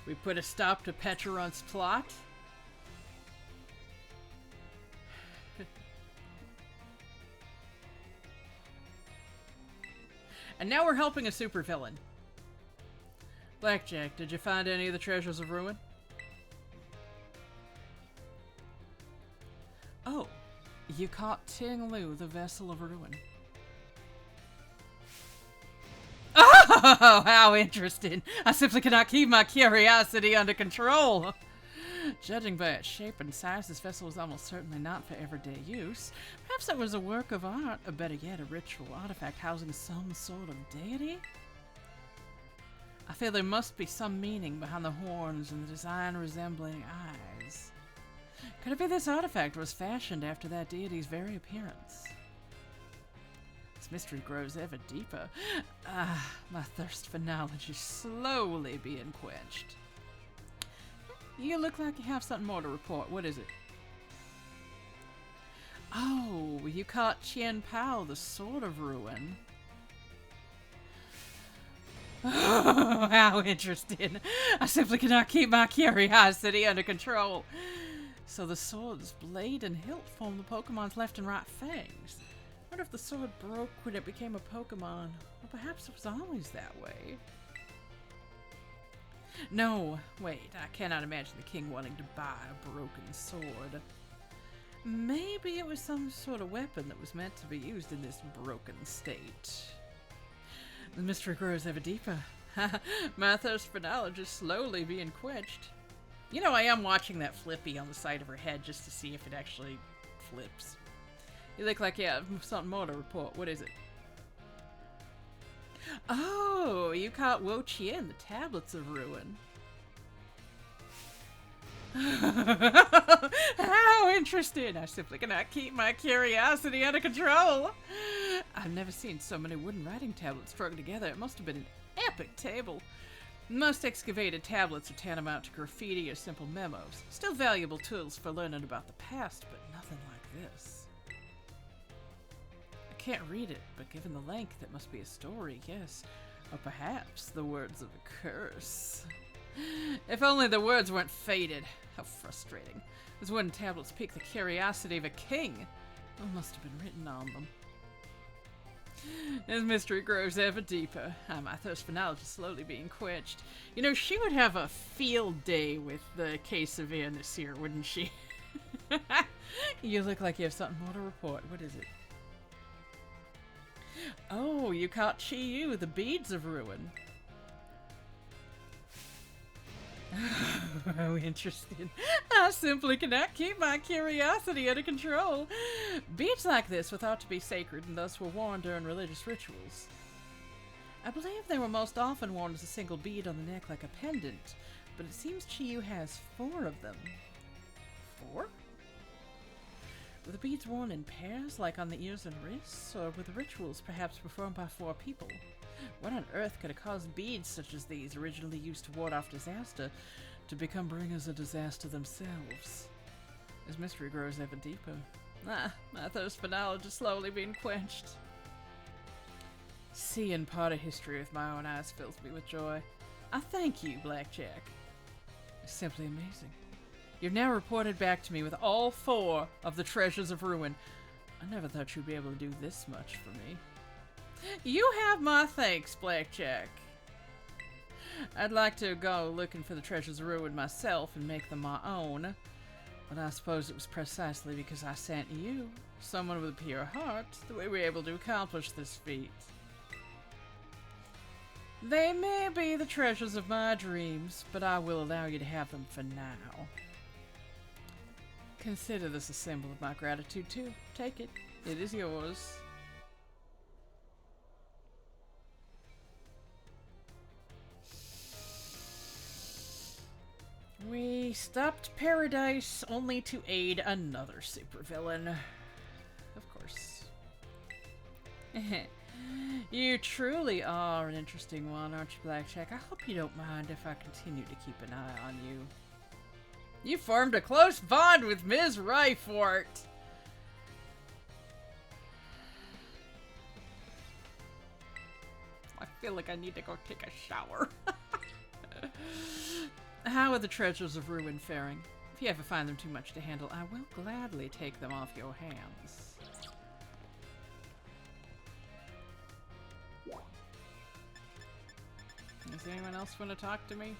We put a stop to Pecheron's plot. And now we're helping a supervillain. Blackjack, did you find any of the treasures of ruin? You caught Ting Lu, the Vessel of Ruin. Oh, how interesting. I simply cannot keep my curiosity under control. Judging by its shape and size, this vessel was almost certainly not for everyday use. Perhaps it was a work of art, or better yet, a ritual artifact housing some sort of deity? I feel there must be some meaning behind the horns and the design resembling eyes. Could it be this artifact was fashioned after that deity's very appearance? This mystery grows ever deeper. Ah, my thirst for knowledge is slowly being quenched. You look like you have something more to report. What is it? Oh, you caught Qian Pao, the Sword of Ruin. Oh, how interesting. I simply cannot keep my curiosity under control. So the sword's blade and hilt form the Pokemon's left and right fangs. I wonder if the sword broke when it became a Pokemon. Or perhaps it was always that way. No, wait, I cannot imagine the king wanting to buy a broken sword. Maybe it was some sort of weapon that was meant to be used in this broken state. The mystery grows ever deeper. My thirst for knowledge is slowly being quenched. You know, I am watching that flippy on the side of her head just to see if it actually flips. You look like you have something more to report. What is it? Oh, you caught Wo Qian, the Tablets of Ruin. How interesting! I simply cannot keep my curiosity under control. I've never seen so many wooden writing tablets strung together. It must have been an epic table. Most excavated tablets are tantamount to graffiti or simple memos. Still valuable tools for learning about the past, but nothing like this. I can't read it, but given the length, it must be a story, yes. Or perhaps the words of a curse. If only the words weren't faded. How frustrating. Those wooden tablets pique the curiosity of a king. What must have been written on them? This mystery grows ever deeper. My thirst for knowledge is slowly being quenched. You know, she would have a field day with the case of Anne this year, wouldn't she? You look like you have something more to report. What is it? Oh, you caught Chi-Yu, the Beads of Ruin. How interesting. I simply cannot keep my curiosity under control. Beads like this were thought to be sacred and thus were worn during religious rituals. I believe they were most often worn as a single bead on the neck like a pendant, but it seems Chi-Yu has 4 of them. 4? Were the beads worn in pairs, like on the ears and wrists, or were the rituals perhaps performed by 4 people? What on earth could have caused beads such as these, originally used to ward off disaster, to become bringers of disaster themselves? This mystery grows ever deeper. My thirst for knowledge is slowly being quenched. Seeing part of history with my own eyes fills me with joy. I thank you, Blackjack. It's simply amazing. You've now reported back to me with all 4 of the treasures of ruin. I never thought you'd be able to do this much for me. You have my thanks, Blackjack. I'd like to go looking for the treasures of ruin myself and make them my own, but I suppose it was precisely because I sent you, someone with a pure heart, that we were able to accomplish this feat. They may be the treasures of my dreams, but I will allow you to have them for now. Consider this a symbol of my gratitude too. Take it. It is yours. We stopped Paradise only to aid another supervillain. Of course. You truly are an interesting one, aren't you, Blackjack? I hope you don't mind if I continue to keep an eye on you. You formed a close bond with Ms. Ryfort. I feel like I need to go take a shower. How are the treasures of ruin faring? If you ever find them too much to handle, I will gladly take them off your hands. Does anyone else want to talk to me?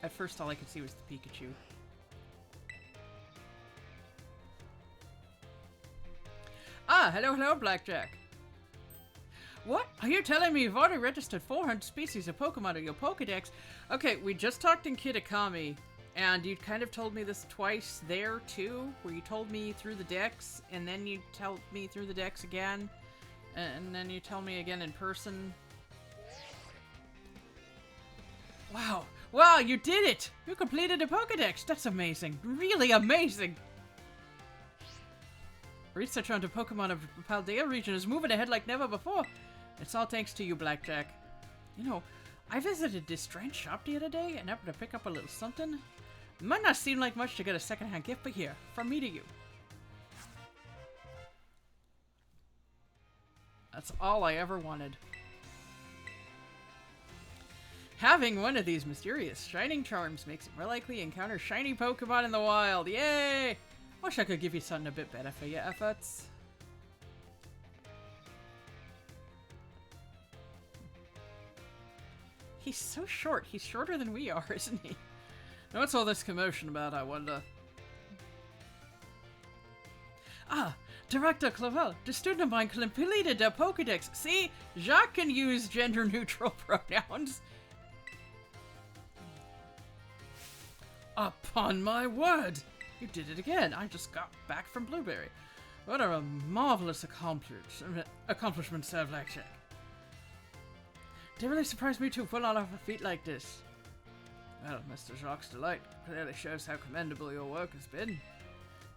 At first, all I could see was the Pikachu. Ah, hello, hello, Blackjack. What? Are you telling me you've already registered 400 species of Pokemon in your Pokedex? Okay, we just talked in Kitakami, and you kind of told me this twice there, too, where you told me through the Dex, and then you told me through the Dex again, and then you tell me again in person. Wow. Wow, you did it! You completed a Pokedex! That's amazing. Really amazing! Research on the Pokemon of the Paldea region is moving ahead like never before. It's all thanks to you, Blackjack. You know, I visited this strange shop the other day and happened to pick up a little something. It might not seem like much to get a secondhand gift, but here, from me to you. That's all I ever wanted. Having one of these mysterious shining charms makes it more likely to encounter shiny Pokemon in the wild. Yay! Wish I could give you something a bit better for your efforts. He's so short. He's shorter than we are, isn't he? Now what's all this commotion about, I wonder? Ah, Director Clavel, the student of mine completed their Pokedex. See, Jacques can use gender-neutral pronouns. Upon my word! You did it again. I just got back from Blueberry. What a marvelous accomplishment, Sir Blackjack. They really surprised me to pull on off a feat like this. Well, Mr. Jacques' delight clearly shows how commendable your work has been.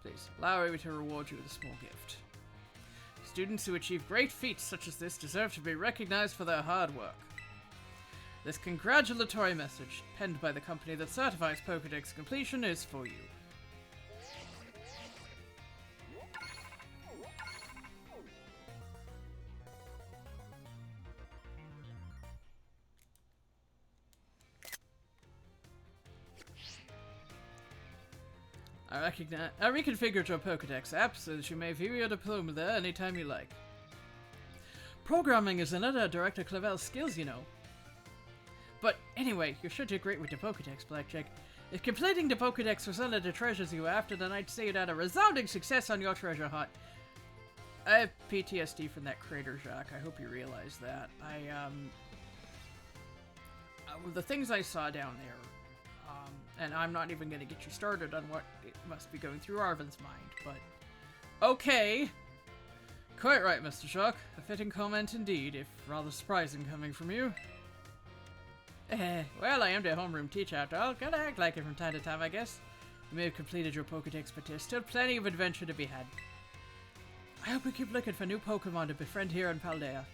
Please, allow me to reward you with a small gift. Students who achieve great feats such as this deserve to be recognized for their hard work. This congratulatory message, penned by the company that certifies Pokedex completion, is for you. I reconfigured your Pokedex app so that you may view your diploma there anytime you like. Programming is another Director Clavel's skills, you know. But anyway, you're sure do great with the Pokedex, Blackjack. If completing the Pokedex was one of the treasures you were after, then I'd say you'd had a resounding success on your treasure hunt. I have PTSD from that crater, Jacques. I hope you realize that. The things I saw down there, and I'm not even going to get you started on what it must be going through Arvin's mind, but... Okay! Quite right, Mr. Jacques. A fitting comment indeed, if rather surprising coming from you. Well, I am the homeroom teacher after all. Gotta act like it from time to time, I guess. You may have completed your Pokedex, but there's still plenty of adventure to be had. I hope you keep looking for new Pokemon to befriend here in Paldea.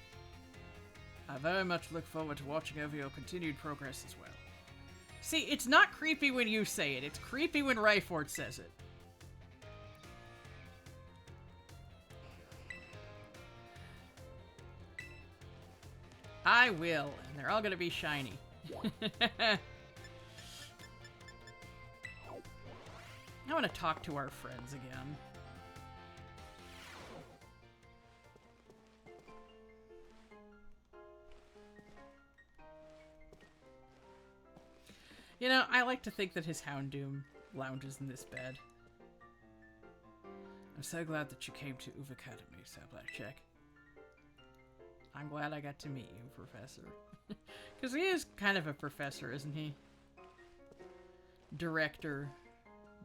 I very much look forward to watching over your continued progress as well. See, it's not creepy when you say it. It's creepy when Ryford says it. I will, and they're all gonna be shiny. I want to talk to our friends again. You know, I like to think that his Houndoom lounges in this bed. I'm so glad that you came to UV Academy, Sir Blackjack. I'm glad I got to meet you, Professor. Because he is kind of a professor, isn't he? Director.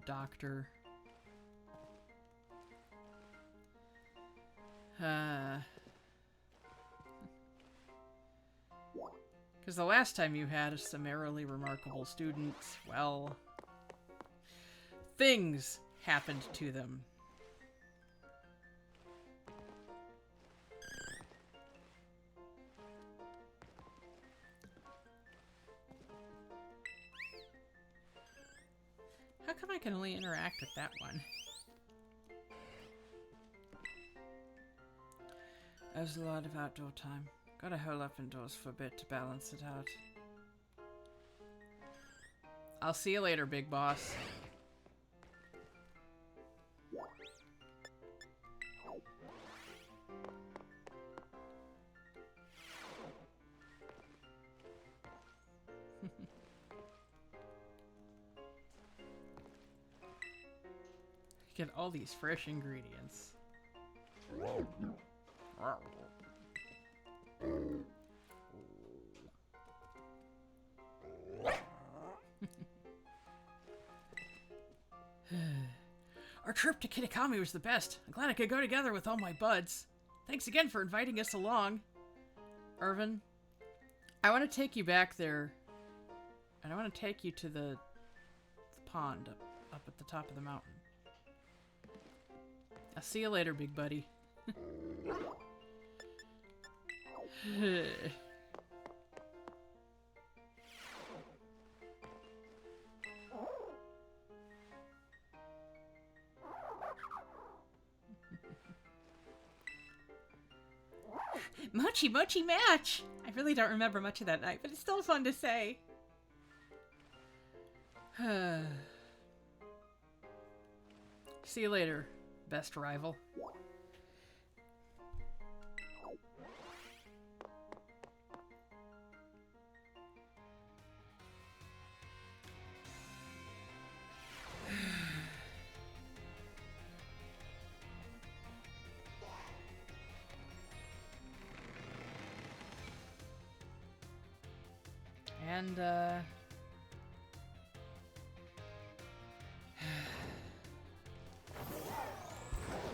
Doctor. Because the last time you had a summarily remarkable student, well... things happened to them. How come I can only interact with that one? There's a lot of outdoor time. Gotta hole up indoors for a bit to balance it out. I'll see you later, big boss. Get all these fresh ingredients. Our trip to Kitakami was the best. I'm glad I could go together with all my buds. Thanks again for inviting us along. Irvin, I want to take you back there. And I want to take you to the pond up at the top of the mountain. I'll see you later, big buddy. Mochi mochi match! I really don't remember much of that night, but it's still fun to say. See you later, best rival. And,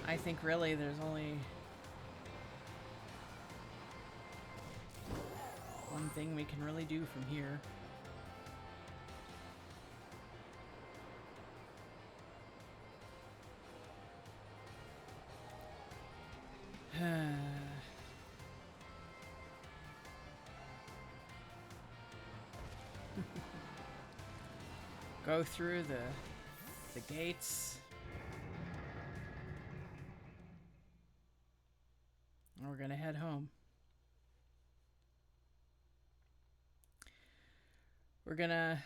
I think really there's only one thing we can really do from here. Go through the gates. And we're gonna head home. We're gonna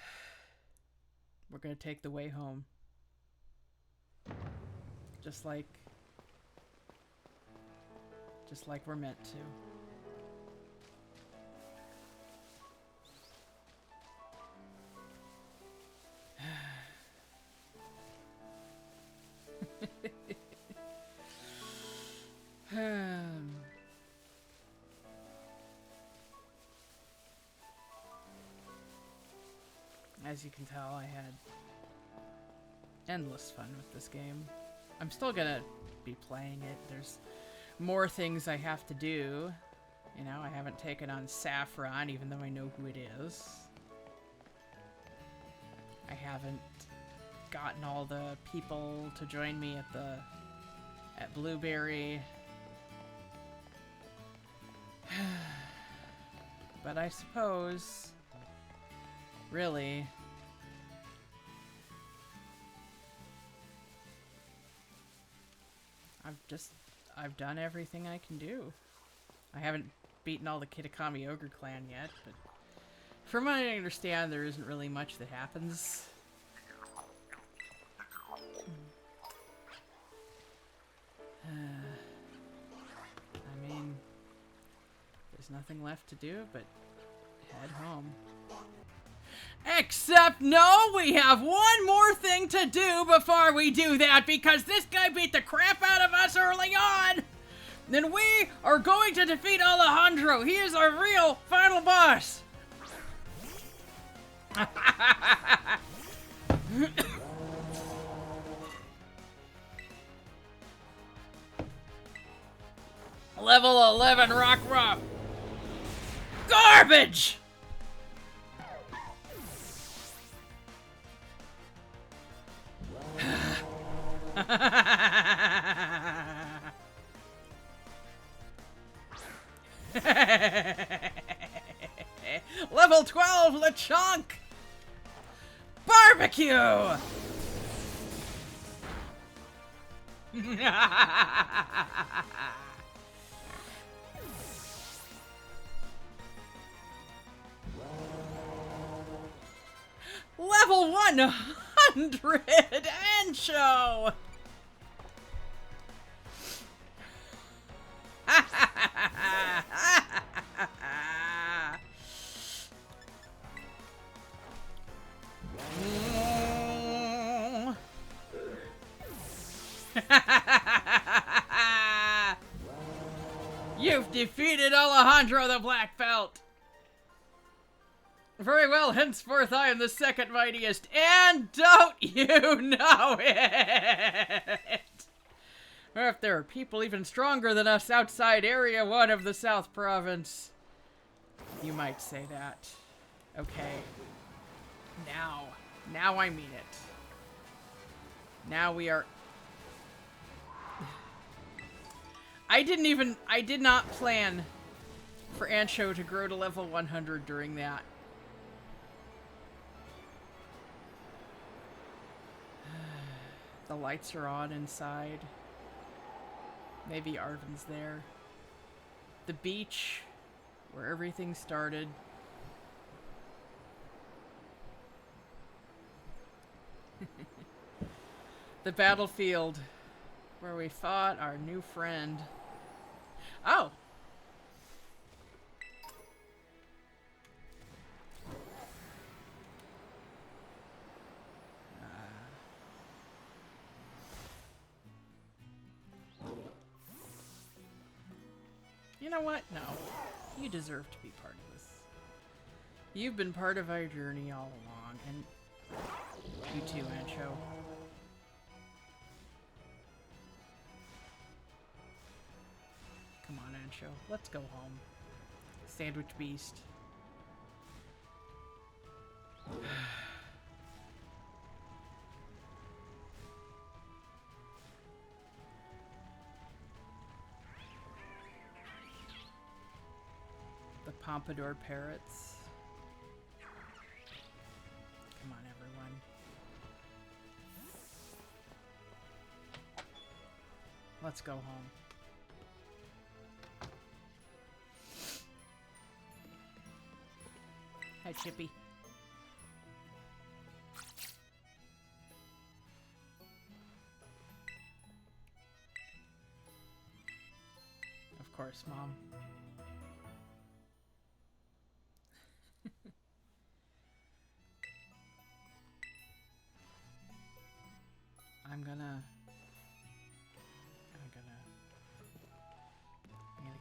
take the way home. Just like we're meant to. As you can tell, I had endless fun with this game. I'm still gonna be playing it. There's more things I have to do. You know, I haven't taken on Saffron, even though I know who it is. I haven't gotten all the people to join me at Blueberry. But I suppose, really, I've done everything I can do. I haven't beaten all the Kitakami Ogre Clan yet, but from what I understand, there isn't really much that happens. I mean, there's nothing left to do but head home. Except, no, we have one more thing to do before we do that, because this guy beat the crap out of us early on! Then we are going to defeat Alejandro. He is our real final boss. Level 11 Rockruff. Garbage! Level 12 Lechonk! Barbecue! Level 100 Ancho! defeated Alejandro the Black Belt. Very well, henceforth I am the second mightiest, and don't you know it? Or if there are people even stronger than us outside Area 1 of the South Province. You might say that. Okay. Now I mean it. Now we are... I did not plan for Ancho to grow to level 100 during that. The lights are on inside. Maybe Arvin's there. The beach, where everything started. The battlefield, where we fought our new friend. Oh! You know what? No. You deserve to be part of this. You've been part of our journey all along, and you too, Ancho. Come on, Ancho. Let's go home. Sandwich Beast. The Pompadour Parrots. Come on, everyone. Let's go home. Hi, Chippy. Of course, Mom. I'm gonna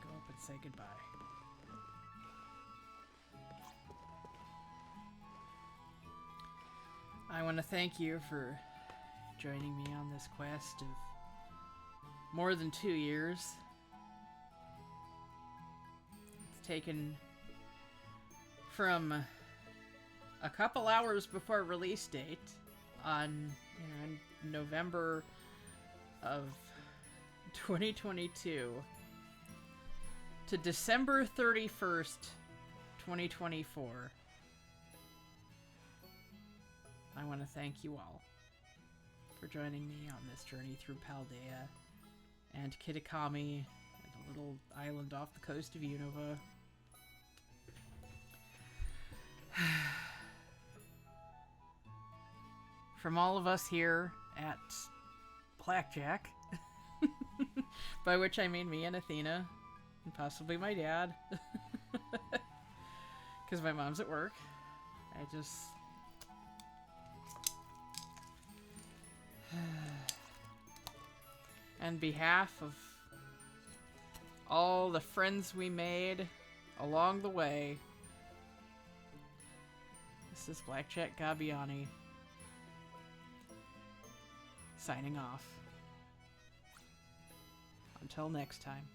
go up and say goodbye. I want to thank you for joining me on this quest of more than 2 years. It's taken from a couple hours before release date on, in November of 2022 to December 31st, 2024. I want to thank you all for joining me on this journey through Paldea and Kitakami and a little island off the coast of Unova. From all of us here at Blackjack, by which I mean me and Athena, and possibly my dad, because my mom's at work. On behalf of all the friends we made along the way, this is Blackjack Gabbiani signing off. Until next time.